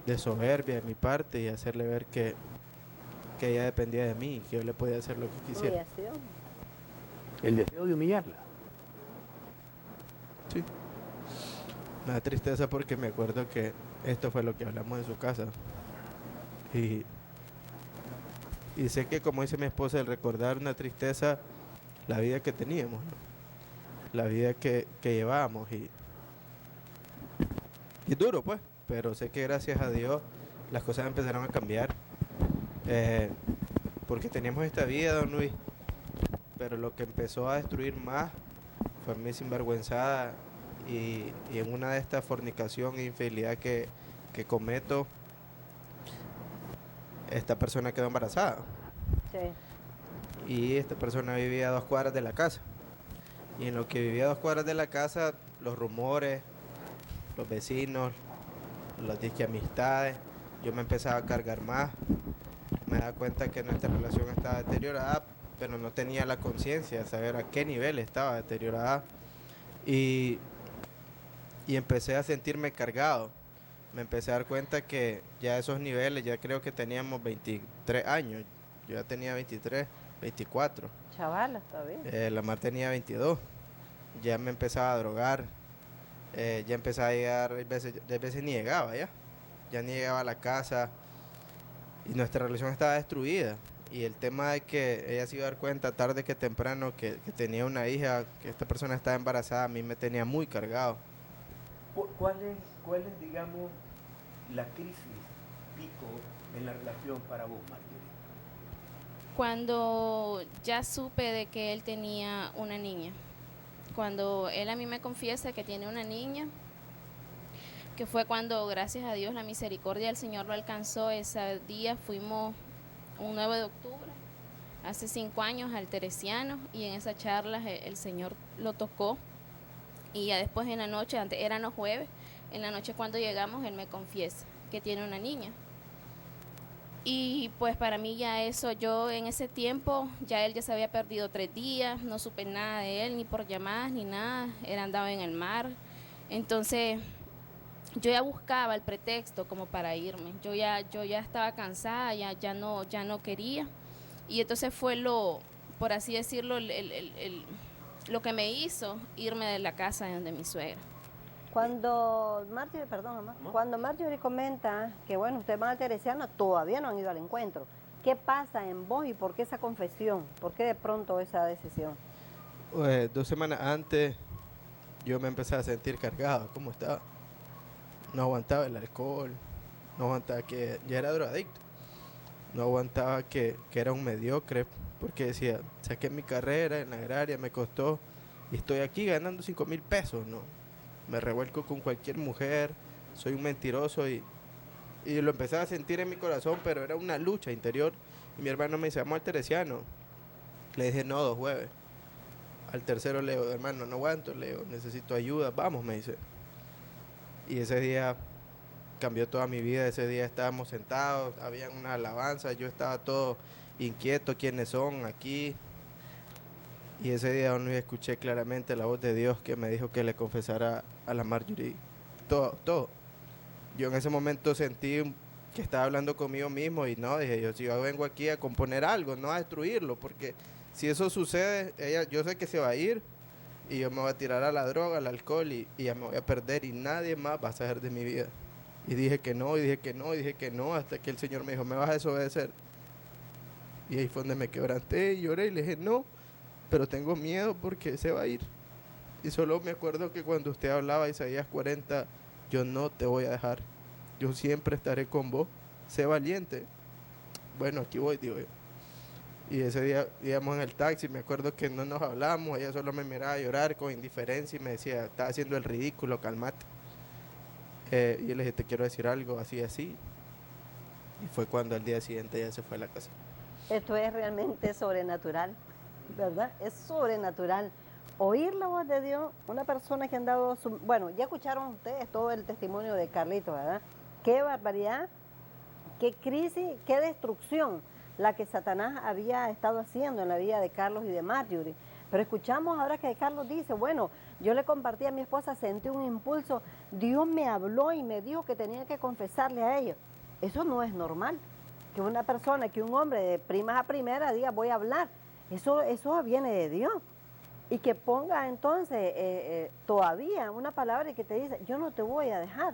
de soberbia de mi parte y hacerle ver que ella dependía de mí, que yo le podía hacer lo que quisiera. Humillación. El deseo de humillarla. Sí. Me da tristeza porque me acuerdo que esto fue lo que hablamos en su casa. Y sé que, como dice mi esposa, el recordar una tristeza, la vida que teníamos, ¿no? La vida que llevábamos. Y es duro, pues, pero sé que gracias a Dios las cosas empezaron a cambiar. Porque teníamos esta vida, don Luis, pero lo que empezó a destruir más fue mi sinvergüenzada y en una de estas fornicación e infidelidad que cometo, esta persona quedó embarazada. Sí. Y esta persona vivía a 2 cuadras de la casa. Y en lo que vivía a 2 cuadras de la casa, los rumores, los vecinos, las disque amistades, yo me empezaba a cargar más. Me daba cuenta que nuestra relación estaba deteriorada, pero no tenía la conciencia de saber a qué nivel estaba deteriorada. Y empecé a sentirme cargado. Me empecé a dar cuenta que ya esos niveles, ya creo que teníamos 23 años. Yo ya tenía 23, 24. Chavala, está bien. La Mar tenía 22. Ya me empezaba a drogar. Ya empezaba a llegar, a veces ni llegaba ya. Ya ni llegaba a la casa. Y nuestra relación estaba destruida. Y el tema de que ella se iba a dar cuenta tarde que temprano que tenía una hija, que esta persona estaba embarazada, a mí me tenía muy cargado. ¿Cuál es, digamos, la crisis pico en la relación para vos, Marjorie? Cuando ya supe de que él tenía una niña. Cuando él a mí me confiesa que tiene una niña, que fue cuando, gracias a Dios, la misericordia del Señor lo alcanzó. Ese día fuimos un 9 de octubre, hace 5 años, al Teresiano, y en esa charla el Señor lo tocó. Y ya después en la noche, antes eran los jueves, en la noche cuando llegamos, él me confiesa que tiene una niña. Y pues para mí ya eso, yo en ese tiempo, ya él ya se había perdido 3 días, no supe nada de él, ni por llamadas, ni nada, él andaba en el mar. Entonces yo ya buscaba el pretexto como para irme, yo ya estaba cansada, ya no quería. Y entonces fue por así decirlo, lo que me hizo irme de la casa de mi suegra. Cuando Marjorie, perdón, mamá, cuando Marjorie comenta que bueno, ustedes van al Teresiano, todavía no han ido al encuentro. ¿Qué pasa en vos y por qué esa confesión? ¿Por qué de pronto esa decisión? 2 semanas antes yo me empecé a sentir cargado, ¿cómo estaba? No aguantaba el alcohol, no aguantaba que ya era drogadicto, no aguantaba que era un mediocre, porque decía, saqué mi carrera en la agraria, me costó, y estoy aquí ganando 5,000 pesos, ¿no? Me revuelco con cualquier mujer, soy un mentiroso y lo empecé a sentir en mi corazón, pero era una lucha interior. Y mi hermano me dice, vamos al Teresiano. Le dije, no, 2 jueves. Al tercero le digo, hermano, no aguanto, le digo, necesito ayuda, vamos, me dice. Y ese día cambió toda mi vida. Ese día estábamos sentados, había una alabanza, yo estaba todo inquieto, ¿quiénes son aquí? Y ese día no escuché claramente la voz de Dios que me dijo que le confesara a la Marjorie todo. Yo en ese momento sentí que estaba hablando conmigo mismo y no, dije yo, si yo vengo aquí a componer algo, no a destruirlo, porque si eso sucede, yo sé que se va a ir y yo me voy a tirar a la droga, al alcohol y ya me voy a perder y nadie más va a saber de mi vida. Y dije que no, y dije que no, y dije que no, hasta que el Señor me dijo, me vas a desobedecer. Y ahí fue donde me quebranté y lloré y le dije, no, pero tengo miedo porque se va a ir. Y solo me acuerdo que cuando usted hablaba Isaías 40, yo no te voy a dejar, yo siempre estaré con vos, sé valiente. Bueno, aquí voy, digo yo. Y ese día íbamos en el taxi, me acuerdo que no nos hablamos, ella solo me miraba a llorar con indiferencia y me decía, estás haciendo el ridículo, calmate. Y yo le dije, te quiero decir algo, así, así. Y fue cuando al día siguiente ella se fue a la casa. Esto es realmente sobrenatural, ¿verdad? Es sobrenatural. Oír la voz de Dios, una persona que han dado su... Bueno, ya escucharon ustedes todo el testimonio de Carlito, ¿verdad? Qué barbaridad, qué crisis, qué destrucción la que Satanás había estado haciendo en la vida de Carlos y de Marjorie. Pero escuchamos ahora que Carlos dice, bueno, yo le compartí a mi esposa, sentí un impulso, Dios me habló y me dijo que tenía que confesarle a ellos. Eso no es normal, que una persona, que un hombre de primas a primera diga voy a hablar. Eso viene de Dios. Y que ponga entonces todavía una palabra y que te dice, yo no te voy a dejar,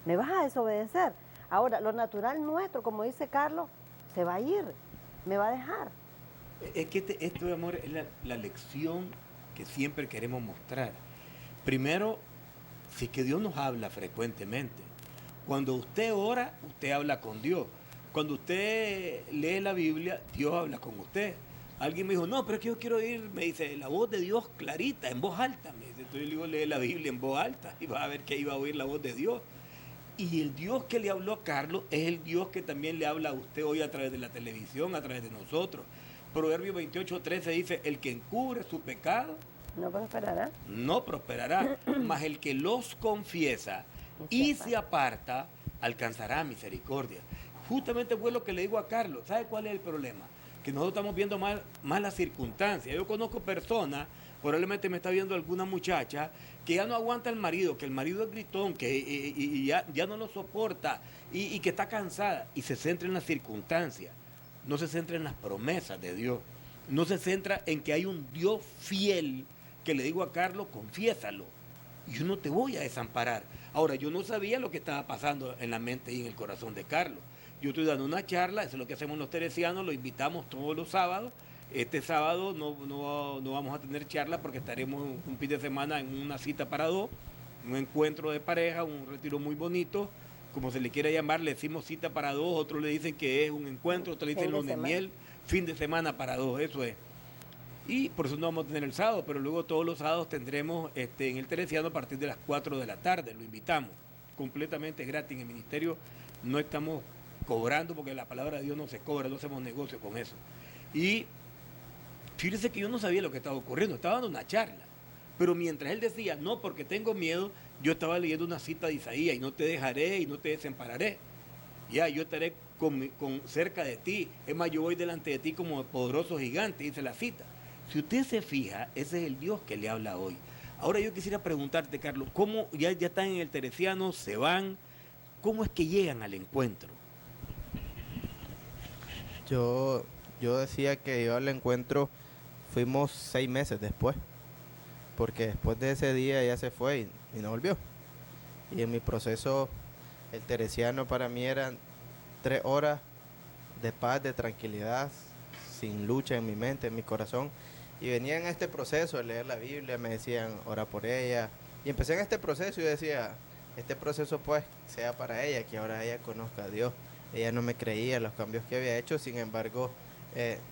me vas a desobedecer. Ahora, lo natural nuestro, como dice Carlos, se va a ir, me va a dejar. Es que esto de amor es la lección que siempre queremos mostrar. Primero, si es que Dios nos habla frecuentemente. Cuando usted ora, usted habla con Dios. Cuando usted lee la Biblia, Dios habla con usted. Alguien me dijo, no, pero es que yo quiero oír, me dice, la voz de Dios clarita, en voz alta. Me dice, entonces yo le digo, lee la Biblia en voz alta y va a ver que iba a oír la voz de Dios. Y el Dios que le habló a Carlos es el Dios que también le habla a usted hoy a través de la televisión, a través de nosotros. Proverbio 28:13 dice, el que encubre su pecado no prosperará. No prosperará, mas el que los confiesa y se aparta, alcanzará misericordia. Justamente fue lo que le digo a Carlos. ¿Sabe cuál es el problema? Que nosotros estamos viendo mal las circunstancias. Yo conozco personas, probablemente me está viendo alguna muchacha, que ya no aguanta el marido, que el marido es gritón, que ya no lo soporta y que está cansada y se centra en las circunstancias. No se centra en las promesas de Dios. No se centra en que hay un Dios fiel que le digo a Carlos, confiésalo. Yo no te voy a desamparar. Ahora, yo no sabía lo que estaba pasando en la mente y en el corazón de Carlos. Yo estoy dando una charla, eso es lo que hacemos los teresianos, lo invitamos todos los sábados. Este sábado no vamos a tener charla porque estaremos un fin de semana en una cita para dos, un encuentro de pareja, un retiro muy bonito. Como se le quiera llamar, le decimos cita para dos, otros le dicen que es un encuentro, otros le dicen luna de miel, fin de semana para dos, eso es. Y por eso no vamos a tener el sábado, pero luego todos los sábados tendremos en el Teresiano a partir de las 4 de la tarde, lo invitamos, completamente gratis. En el ministerio no estamos cobrando porque la palabra de Dios no se cobra, no hacemos negocio con eso. Y fíjese que yo no sabía lo que estaba ocurriendo, estaba dando una charla, pero mientras él decía, no, porque tengo miedo, yo estaba leyendo una cita de Isaías, y no te dejaré y no te desampararé. Ya, yo estaré cerca de ti, es más, yo voy delante de ti como poderoso gigante, dice la cita. Si usted se fija, ese es el Dios que le habla hoy. Ahora yo quisiera preguntarte, Carlos, ¿cómo ya están en el Teresiano, se van? ¿Cómo es que llegan al encuentro? Yo decía que yo al encuentro fuimos 6 meses después, porque después de ese día ella se fue y no volvió. Y en mi proceso, el Teresiano para mí eran 3 horas de paz, de tranquilidad, sin lucha en mi mente, en mi corazón. Y venía en este proceso de leer la Biblia, me decían, ora por ella. Y empecé en este proceso y yo decía, este proceso pues sea para ella, que ahora ella conozca a Dios. Ella no me creía los cambios que había hecho, sin embargo,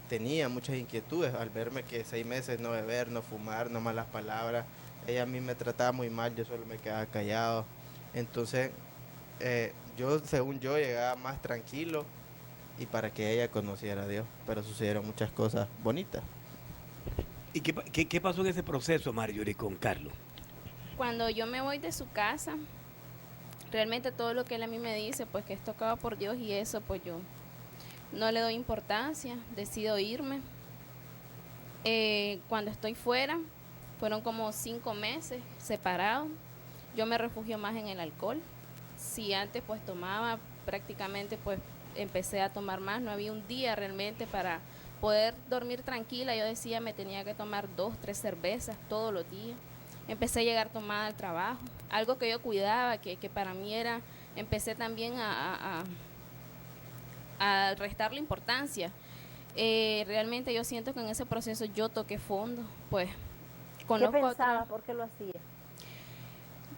tenía muchas inquietudes al verme que 6 meses no beber, no fumar, no malas palabras. Ella a mí me trataba muy mal, yo solo me quedaba callado. Entonces, según yo, llegaba más tranquilo y para que ella conociera a Dios. Pero sucedieron muchas cosas bonitas. ¿Y qué pasó en ese proceso, Marjorie, con Carlos? Cuando yo me voy de su casa, realmente todo lo que él a mí me dice, pues que es tocado por Dios y eso, pues yo no le doy importancia, decido irme. Cuando estoy fuera, fueron como 5 meses separados, yo me refugio más en el alcohol. Si antes pues tomaba, prácticamente pues empecé a tomar más, no había un día realmente para poder dormir tranquila. Yo decía me tenía que tomar 2, 3 cervezas todos los días. Empecé a llegar tomada al trabajo, algo que yo cuidaba, que para mí era, empecé también a restarle importancia. Realmente yo siento que en ese proceso yo toqué fondo, pues conozco. ¿Qué pensaba? ¿Por qué lo hacía?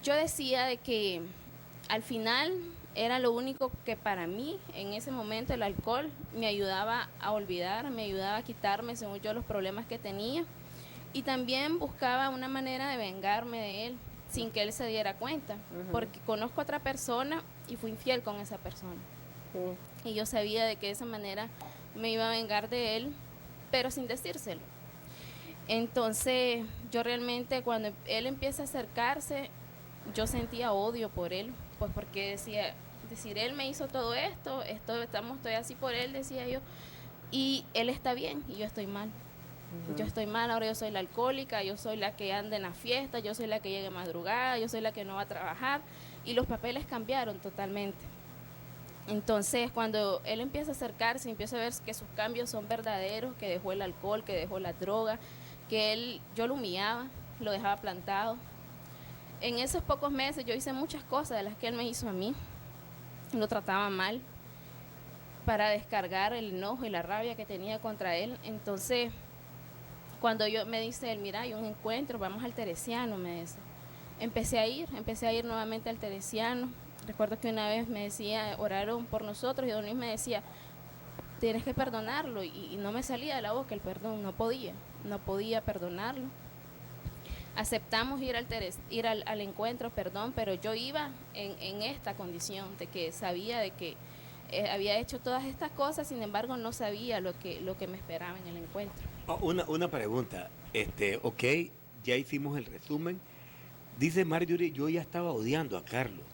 Yo decía de que al final era lo único que para mí en ese momento el alcohol me ayudaba a olvidar, me ayudaba a quitarme según yo los problemas que tenía, y también buscaba una manera de vengarme de él sin que él se diera cuenta, porque conozco a otra persona y fui infiel con esa persona. Y yo sabía de que de esa manera me iba a vengar de él, pero sin decírselo. Entonces yo realmente cuando él empieza a acercarse, yo sentía odio por él, pues porque decía, decir, él me hizo todo esto, estoy así por él, decía yo, y él está bien y yo estoy mal. Yo estoy mal, ahora yo soy la alcohólica, yo soy la que anda en la fiesta, yo soy la que llega madrugada, yo soy la que no va a trabajar, y los papeles cambiaron totalmente. Entonces cuando él empieza a acercarse, empieza a ver que sus cambios son verdaderos, que dejó el alcohol, que dejó la droga, que yo lo humillaba, lo dejaba plantado. En esos pocos meses yo hice muchas cosas de las que él me hizo a mí, lo trataba mal para descargar el enojo y la rabia que tenía contra él. Entonces cuando me dice él, mira, hay un encuentro, vamos al Teresiano, me dice. Empecé a ir nuevamente al Teresiano. Recuerdo que una vez me decía, oraron por nosotros, y don Luis me decía, tienes que perdonarlo, y no me salía de la boca el perdón, no podía perdonarlo. Aceptamos ir al encuentro, perdón, pero yo iba en esta condición de que sabía de que había hecho todas estas cosas, sin embargo no sabía lo que me esperaba en el encuentro. Una pregunta, ok, ya hicimos el resumen. Dice Marjorie, yo ya estaba odiando a Carlos,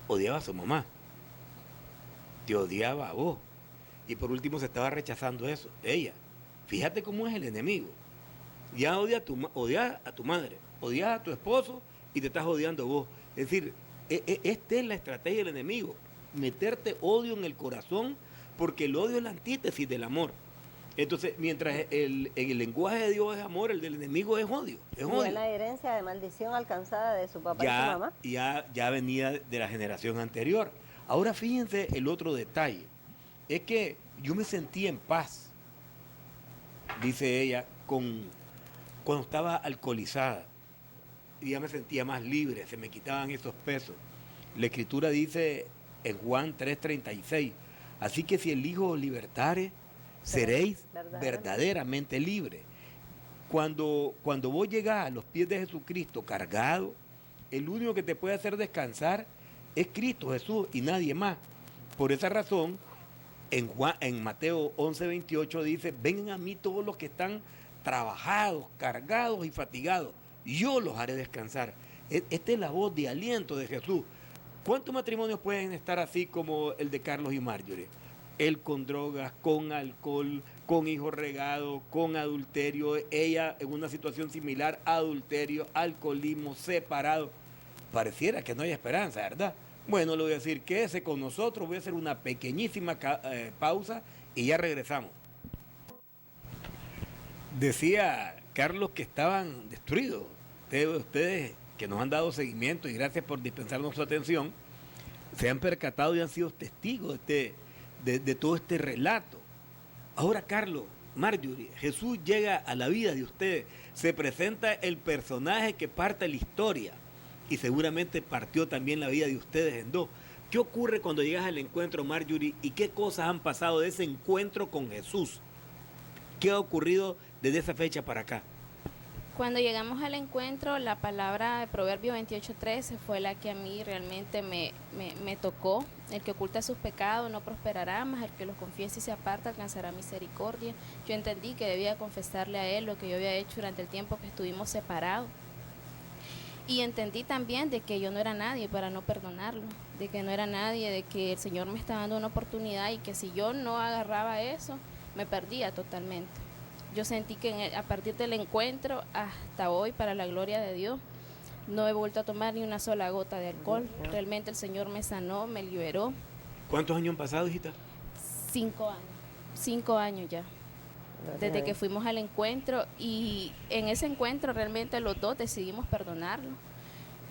odiaba a su mamá, te odiaba a vos, y por último se estaba rechazando eso, ella. Fíjate cómo es el enemigo. Ya odia a tu madre, odias a tu esposo y te estás odiando vos. Es decir, esta es la estrategia del enemigo, meterte odio en el corazón, porque el odio es la antítesis del amor. Entonces, mientras el lenguaje de Dios es amor, el del enemigo es odio. Es la herencia de maldición alcanzada de su papá y su mamá. Ya venía de la generación anterior. Ahora fíjense el otro detalle, es que yo me sentí en paz, dice ella, cuando estaba alcoholizada, y ya me sentía más libre, se me quitaban esos pesos. La Escritura dice en Juan 3:36, así que si el Hijo os libertare, seréis verdaderamente libres. Cuando vos llegás a los pies de Jesucristo cargado, el único que te puede hacer descansar es Cristo Jesús y nadie más. Por esa razón, en Mateo 11:28 dice, vengan a mí todos los que están trabajados, cargados y fatigados, yo los haré descansar. Esta es la voz de aliento de Jesús. ¿Cuántos matrimonios pueden estar así como el de Carlos y Marjorie? Él con drogas, con alcohol, con hijos regados, con adulterio, ella en una situación similar, adulterio, alcoholismo, separado. Pareciera que no hay esperanza, ¿verdad? Bueno, le voy a decir, quédese con nosotros, voy a hacer una pequeñísima pausa y ya regresamos. Decía Carlos que estaban destruidos. Ustedes que nos han dado seguimiento y gracias por dispensarnos su atención, se han percatado y han sido testigos de todo este relato. Ahora, Carlos, Marjorie, Jesús llega a la vida de ustedes, se presenta el personaje que parte la historia y seguramente partió también la vida de ustedes en dos. ¿Qué ocurre cuando llegas al encuentro, Marjorie, y qué cosas han pasado de ese encuentro con Jesús? ¿Qué ha ocurrido desde esa fecha para acá? Cuando llegamos al encuentro, la palabra de Proverbio 28:13 fue la que a mí realmente me tocó. El que oculta sus pecados no prosperará, mas el que los confiese y se aparta alcanzará misericordia. Yo entendí que debía confesarle a él lo que yo había hecho durante el tiempo que estuvimos separados. Y entendí también de que yo no era nadie para no perdonarlo, de que no era nadie, de que el Señor me estaba dando una oportunidad y que si yo no agarraba eso, me perdía totalmente. Yo sentí que a partir del encuentro hasta hoy, para la gloria de Dios, no he vuelto a tomar ni una sola gota de alcohol. Realmente el Señor me sanó, me liberó. ¿Cuántos años han pasado, hijita? 5 años, 5 años ya, desde que fuimos al encuentro, y en ese encuentro realmente los dos decidimos perdonarlo.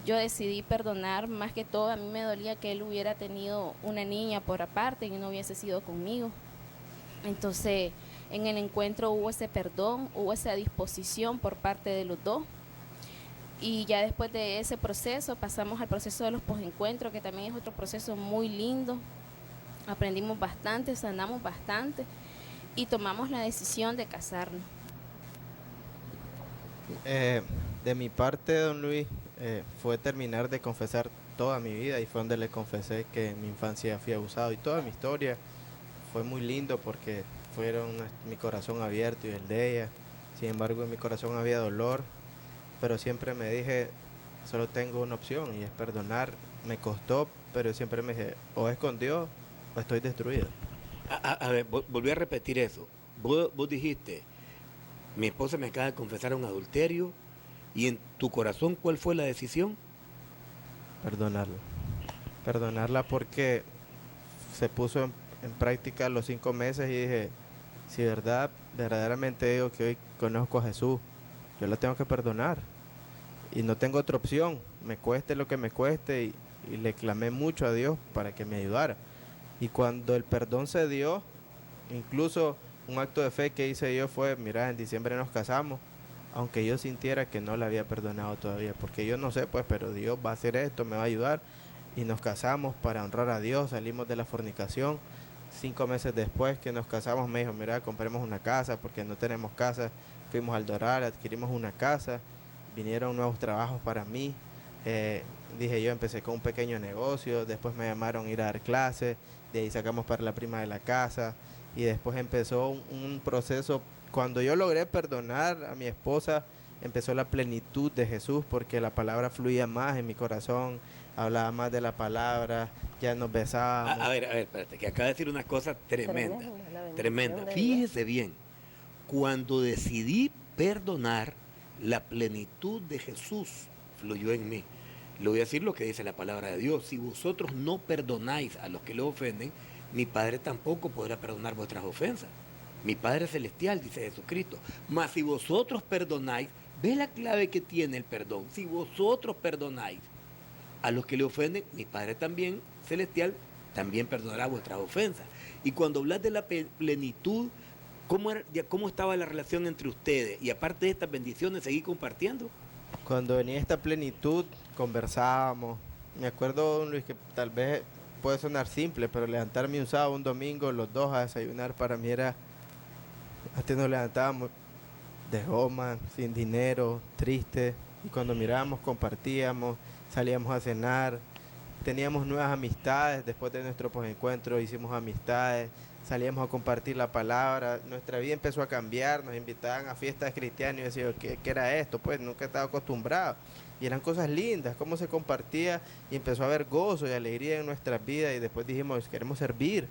Yo decidí perdonar, más que todo a mí me dolía que él hubiera tenido una niña por aparte y no hubiese sido conmigo. Entonces, en el encuentro hubo ese perdón, hubo esa disposición por parte de los dos. Y ya después de ese proceso pasamos al proceso de los posencuentros, que también es otro proceso muy lindo. Aprendimos bastante, sanamos bastante y tomamos la decisión de casarnos. De mi parte, don Luis, fue terminar de confesar toda mi vida y fue donde le confesé que en mi infancia fui abusado y toda mi historia. Fue muy lindo porque fueron mi corazón abierto y el de ella. Sin embargo, en mi corazón había dolor, pero siempre me dije, solo tengo una opción y es perdonar. Me costó, pero siempre me dije, o es con Dios o estoy destruido. A ver, volví a repetir eso. Vos dijiste, mi esposa me acaba de confesar un adulterio, y en tu corazón, ¿cuál fue la decisión? Perdonarla. Perdonarla porque se puso en práctica los 5 meses y dije, si verdaderamente digo que hoy conozco a Jesús, yo la tengo que perdonar. Y no tengo otra opción, me cueste lo que me cueste, y le clamé mucho a Dios para que me ayudara. Y cuando el perdón se dio, incluso un acto de fe que hice yo fue, mira, en diciembre nos casamos, aunque yo sintiera que no le había perdonado todavía, porque yo no sé, pues, pero Dios va a hacer esto, me va a ayudar. Y nos casamos para honrar a Dios, salimos de la fornicación. 5 meses después que nos casamos me dijo, mira, compremos una casa porque no tenemos casa. Fuimos al Doral, adquirimos una casa, vinieron nuevos trabajos para mí. Dije yo, empecé con un pequeño negocio, después me llamaron a ir a dar clases, de ahí sacamos para la prima de la casa y después empezó un proceso. Cuando yo logré perdonar a mi esposa, empezó la plenitud de Jesús porque la palabra fluía más en mi corazón, hablaba más de la palabra, ya nos besábamos. A ver, espérate, que acaba de decir una cosa tremenda. Fíjese bien, cuando decidí perdonar, la plenitud de Jesús fluyó en mí. Le voy a decir lo que dice la palabra de Dios. Si vosotros no perdonáis a los que lo ofenden, mi Padre tampoco podrá perdonar vuestras ofensas. Mi Padre Celestial, dice Jesucristo. Mas si vosotros perdonáis, ve la clave que tiene el perdón. Si vosotros perdonáis a los que le ofenden, mi Padre también Celestial también perdonará vuestras ofensas. Y cuando hablas de la plenitud, ¿cómo estaba la relación entre ustedes? Y aparte de estas bendiciones, ¿seguí compartiendo? Cuando venía esta plenitud, conversábamos. Me acuerdo, Luis, que tal vez puede sonar simple, pero levantarme un sábado, un domingo, los dos a desayunar, para mí era... Antes nos levantábamos de goma, sin dinero, tristes. Y cuando mirábamos, compartíamos, salíamos a cenar. Teníamos nuevas amistades. Después de nuestro posencuentro hicimos amistades. Salíamos a compartir la palabra. Nuestra vida empezó a cambiar. Nos invitaban a fiestas cristianas y decían, ¿qué era esto? Pues nunca estaba acostumbrado. Y eran cosas lindas, cómo se compartía. Y empezó a haber gozo y alegría en nuestras vidas. Y después dijimos, queremos servir.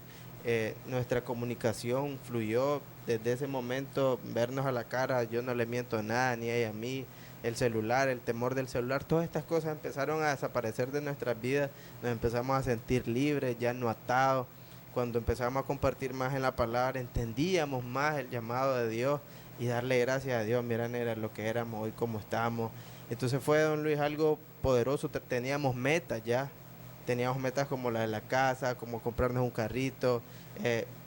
Nuestra comunicación fluyó desde ese momento, vernos a la cara, yo no le miento nada, ni ella a mí, el celular, el temor del celular, todas estas cosas empezaron a desaparecer de nuestras vidas, nos empezamos a sentir libres, ya no atados. Cuando empezamos a compartir más en la palabra, entendíamos más el llamado de Dios y darle gracias a Dios. Mira, era lo que éramos hoy, cómo estamos. Entonces fue, don Luis, algo poderoso. Teníamos metas ya. Teníamos metas como la de la casa, como comprarnos un carrito,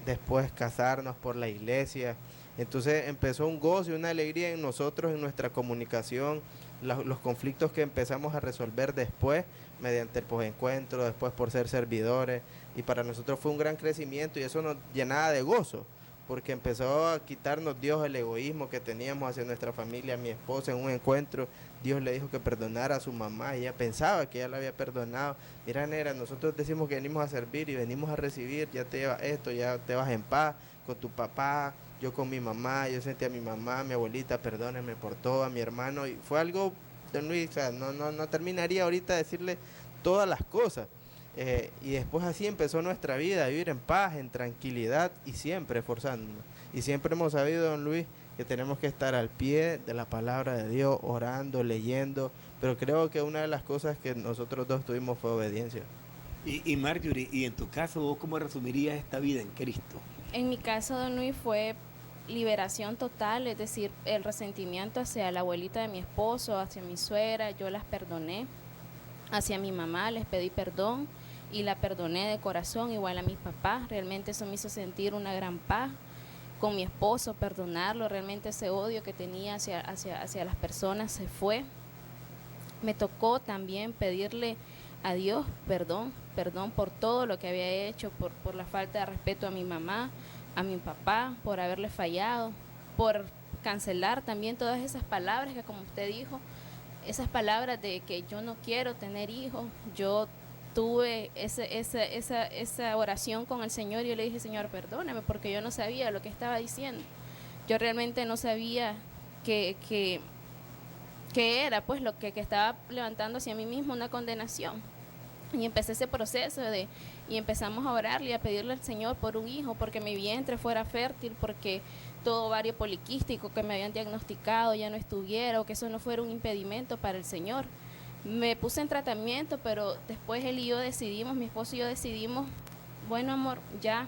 después casarnos por la iglesia. Entonces empezó un gozo y una alegría en nosotros, en nuestra comunicación, los conflictos que empezamos a resolver después, mediante el posencuentro, después por ser servidores. Y para nosotros fue un gran crecimiento y eso nos llenaba de gozo, porque empezó a quitarnos Dios el egoísmo que teníamos hacia nuestra familia. Mi esposa en un encuentro, Dios le dijo que perdonara a su mamá, y ella pensaba que ella la había perdonado. Mira, nera, nosotros decimos que venimos a servir y venimos a recibir, ya te llevas esto, ya te vas en paz con tu papá, yo con mi mamá, yo sentí a mi mamá, a mi abuelita, perdónenme por todo, a mi hermano, y fue algo, don Luis, o sea, no terminaría ahorita de decirle todas las cosas. Y después así empezó nuestra vida, a vivir en paz, en tranquilidad y siempre esforzándonos. Y siempre hemos sabido, don Luis, que tenemos que estar al pie de la palabra de Dios, orando, leyendo, pero creo que una de las cosas que nosotros dos tuvimos fue obediencia. Y Marjorie, y en tu caso, ¿vos cómo resumirías esta vida en Cristo? En mi caso, don Luis, fue liberación total, es decir, el resentimiento hacia la abuelita de mi esposo, hacia mi suegra, yo las perdoné, hacia mi mamá les pedí perdón y la perdoné de corazón, igual a mis papás, realmente eso me hizo sentir una gran paz. Con mi esposo, perdonarlo, realmente ese odio que tenía hacia las personas se fue. Me tocó también pedirle a Dios perdón por todo lo que había hecho, por la falta de respeto a mi mamá, a mi papá, por haberle fallado, por cancelar también todas esas palabras que, como usted dijo, esas palabras de que yo no quiero tener hijos. Yo tuve esa oración con el Señor y yo le dije, Señor, perdóname, porque yo no sabía lo que estaba diciendo. Yo realmente no sabía que era pues lo que estaba levantando hacia mí mismo una condenación. Y empecé ese proceso y empezamos a orarle y a pedirle al Señor por un hijo, porque mi vientre fuera fértil, porque todo ovario poliquístico que me habían diagnosticado ya no estuviera, o que eso no fuera un impedimento para el Señor. Me puse en tratamiento, pero después él y yo decidimos, mi esposo y yo decidimos, bueno, amor, ya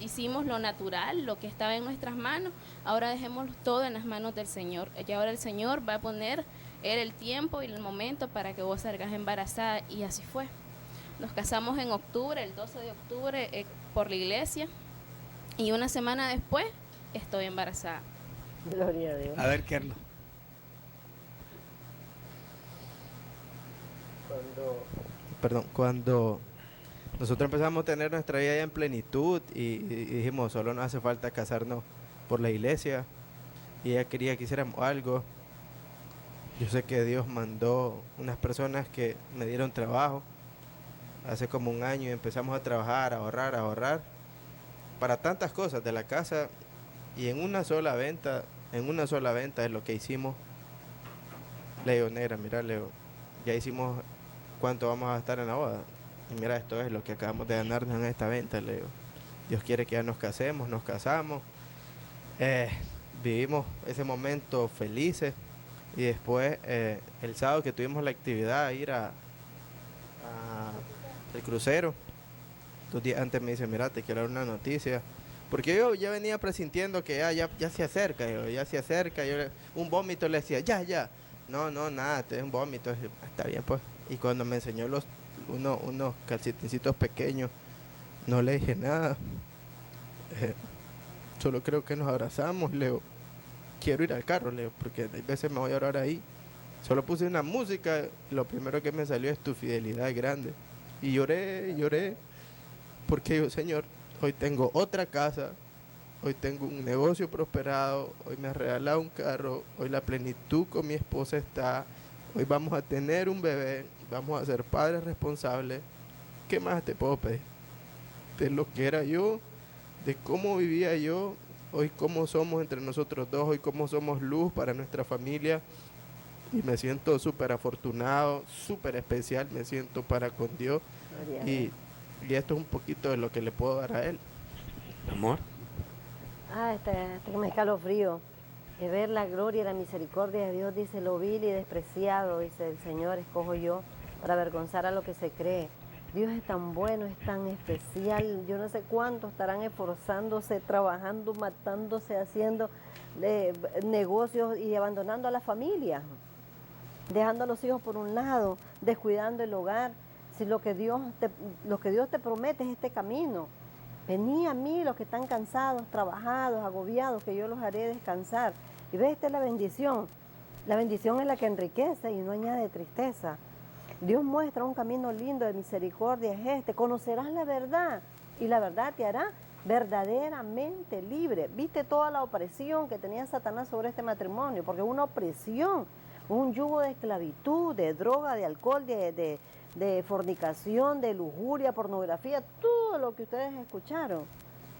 hicimos lo natural, lo que estaba en nuestras manos, ahora dejemos todo en las manos del Señor. Y ahora el Señor va a poner el tiempo y el momento para que vos salgas embarazada, y así fue. Nos casamos en octubre, el 12 de octubre, por la iglesia, y una semana después estoy embarazada. Gloria a Dios. A ver, Carlos. Cuando nosotros empezamos a tener nuestra vida ya en plenitud y dijimos, solo nos hace falta casarnos por la iglesia, y ella quería que hiciéramos algo. Yo sé que Dios mandó unas personas que me dieron trabajo hace como un año, y empezamos a trabajar, a ahorrar para tantas cosas de la casa, y en una sola venta es lo que hicimos. Le digo, negra, mira, Leo, ya hicimos cuánto vamos a gastar en la boda, y mira, esto es lo que acabamos de ganarnos en esta venta. Le digo, Dios quiere que ya nos casemos, nos casamos, vivimos ese momento felices, y después el sábado que tuvimos la actividad, ir a el crucero, 2 días antes me dice, mira, te quiero dar una noticia, porque yo ya venía presintiendo que ya se acerca, un vómito le decía, ya, no, nada, este es un vómito, está bien pues. Y cuando me enseñó unos calcetincitos pequeños, no le dije nada, solo creo que nos abrazamos. Leo, quiero ir al carro, Leo, porque a veces me voy a orar ahí. Solo puse una música, y lo primero que me salió es Tu fidelidad es grande. Y lloré, porque yo, Señor, hoy tengo otra casa, hoy tengo un negocio prosperado, hoy me has regalado un carro, hoy la plenitud con mi esposa está, hoy vamos a tener un bebé, vamos a ser padres responsables. ¿Qué más te puedo pedir? De lo que era yo, de cómo vivía yo, hoy cómo somos entre nosotros dos, hoy cómo somos luz para nuestra familia. Y me siento súper afortunado, súper especial, me siento para con Dios. Y esto es un poquito de lo que le puedo dar a Él. Amor. Que me escalofrío. De ver la gloria y la misericordia de Dios, dice, lo vil y despreciado, dice el Señor, escojo yo para avergonzar a lo que se cree. Dios es tan bueno, es tan especial. Yo no sé cuántos estarán esforzándose, trabajando, matándose, haciendo negocios y abandonando a la familia, dejando a los hijos por un lado, descuidando el hogar. Si lo que Dios te promete es este camino, vení a mí los que están cansados, trabajados, agobiados, que yo los haré descansar. Y ves, esta es la bendición. La bendición es la que enriquece y no añade tristeza. Dios muestra un camino lindo de misericordia, es este. Conocerás la verdad y la verdad te hará verdaderamente libre. ¿Viste toda la opresión que tenía Satanás sobre este matrimonio? Porque una opresión, un yugo de esclavitud, de droga, de alcohol, de fornicación, de lujuria, pornografía, todo lo que ustedes escucharon.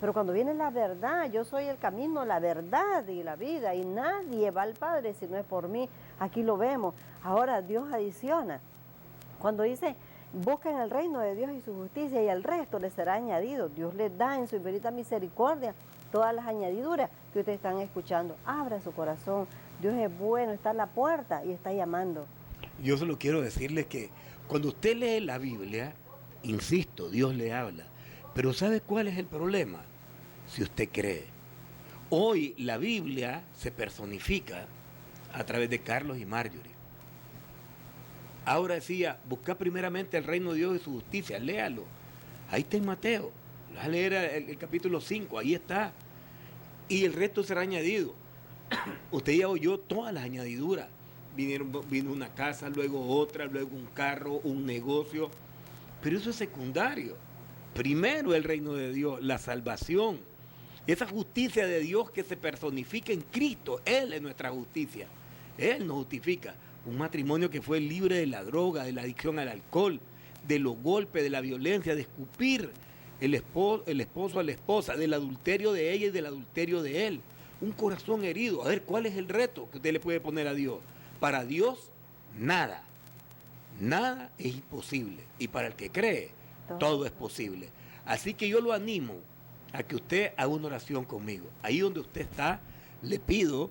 Pero cuando viene la verdad, yo soy el camino, la verdad y la vida, y nadie va al Padre si no es por mí. Aquí lo vemos. Ahora Dios adiciona. Cuando dice, busquen el reino de Dios y su justicia, y el resto les será añadido. Dios les da en su infinita misericordia todas las añadiduras que ustedes están escuchando. Abra su corazón. Dios es bueno, está a la puerta y está llamando. Yo solo quiero decirles que cuando usted lee la Biblia, insisto, Dios le habla. Pero ¿sabe cuál es el problema? Si usted cree. Hoy la Biblia se personifica a través de Carlos y Marjorie. Ahora decía, busca primeramente el reino de Dios y su justicia, léalo. Ahí está en Mateo. Vas a leer el capítulo 5, ahí está. Y el resto será añadido. Usted ya oyó todas las añadiduras. Vino una casa, luego otra, luego un carro, un negocio. Pero eso es secundario. Primero el reino de Dios, la salvación. Esa justicia de Dios que se personifica en Cristo. Él es nuestra justicia. Él nos justifica. Un matrimonio que fue libre de la droga, de la adicción al alcohol, de los golpes, de la violencia, de escupir el esposo a la esposa, del adulterio de ella y del adulterio de él. Un corazón herido. A ver, ¿cuál es el reto que usted le puede poner a Dios? Para Dios, nada. Nada es imposible. Y para el que cree, todo es posible. Así que yo lo animo a que usted haga una oración conmigo. Ahí donde usted está, le pido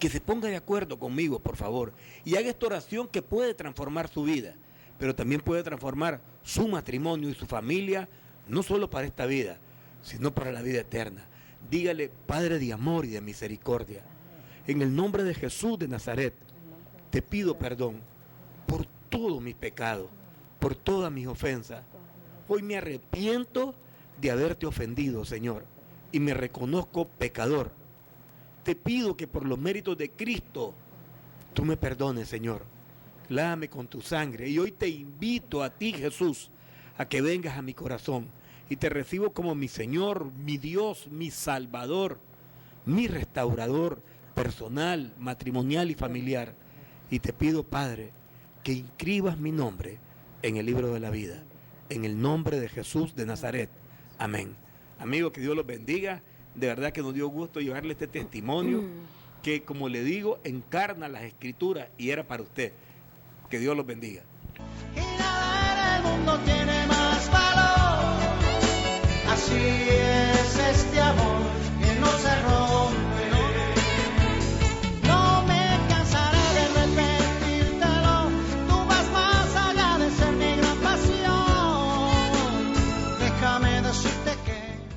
que se ponga de acuerdo conmigo, por favor, y haga esta oración que puede transformar su vida, pero también puede transformar su matrimonio y su familia, no solo para esta vida, sino para la vida eterna. Dígale, Padre de amor y de misericordia, en el nombre de Jesús de Nazaret, te pido perdón por todos mis pecados, por todas mis ofensas. Hoy me arrepiento de haberte ofendido, Señor, y me reconozco pecador. Te pido que por los méritos de Cristo, tú me perdones, Señor. Lávame con tu sangre. Y hoy te invito a ti, Jesús, a que vengas a mi corazón. Y te recibo como mi Señor, mi Dios, mi Salvador, mi restaurador personal, matrimonial y familiar. Y te pido, Padre, que inscribas mi nombre en el libro de la vida. En el nombre de Jesús de Nazaret. Amén. Amigos, que Dios los bendiga. De verdad que nos dio gusto llevarle este testimonio que, como le digo, encarna las Escrituras y era para usted. Que Dios los bendiga.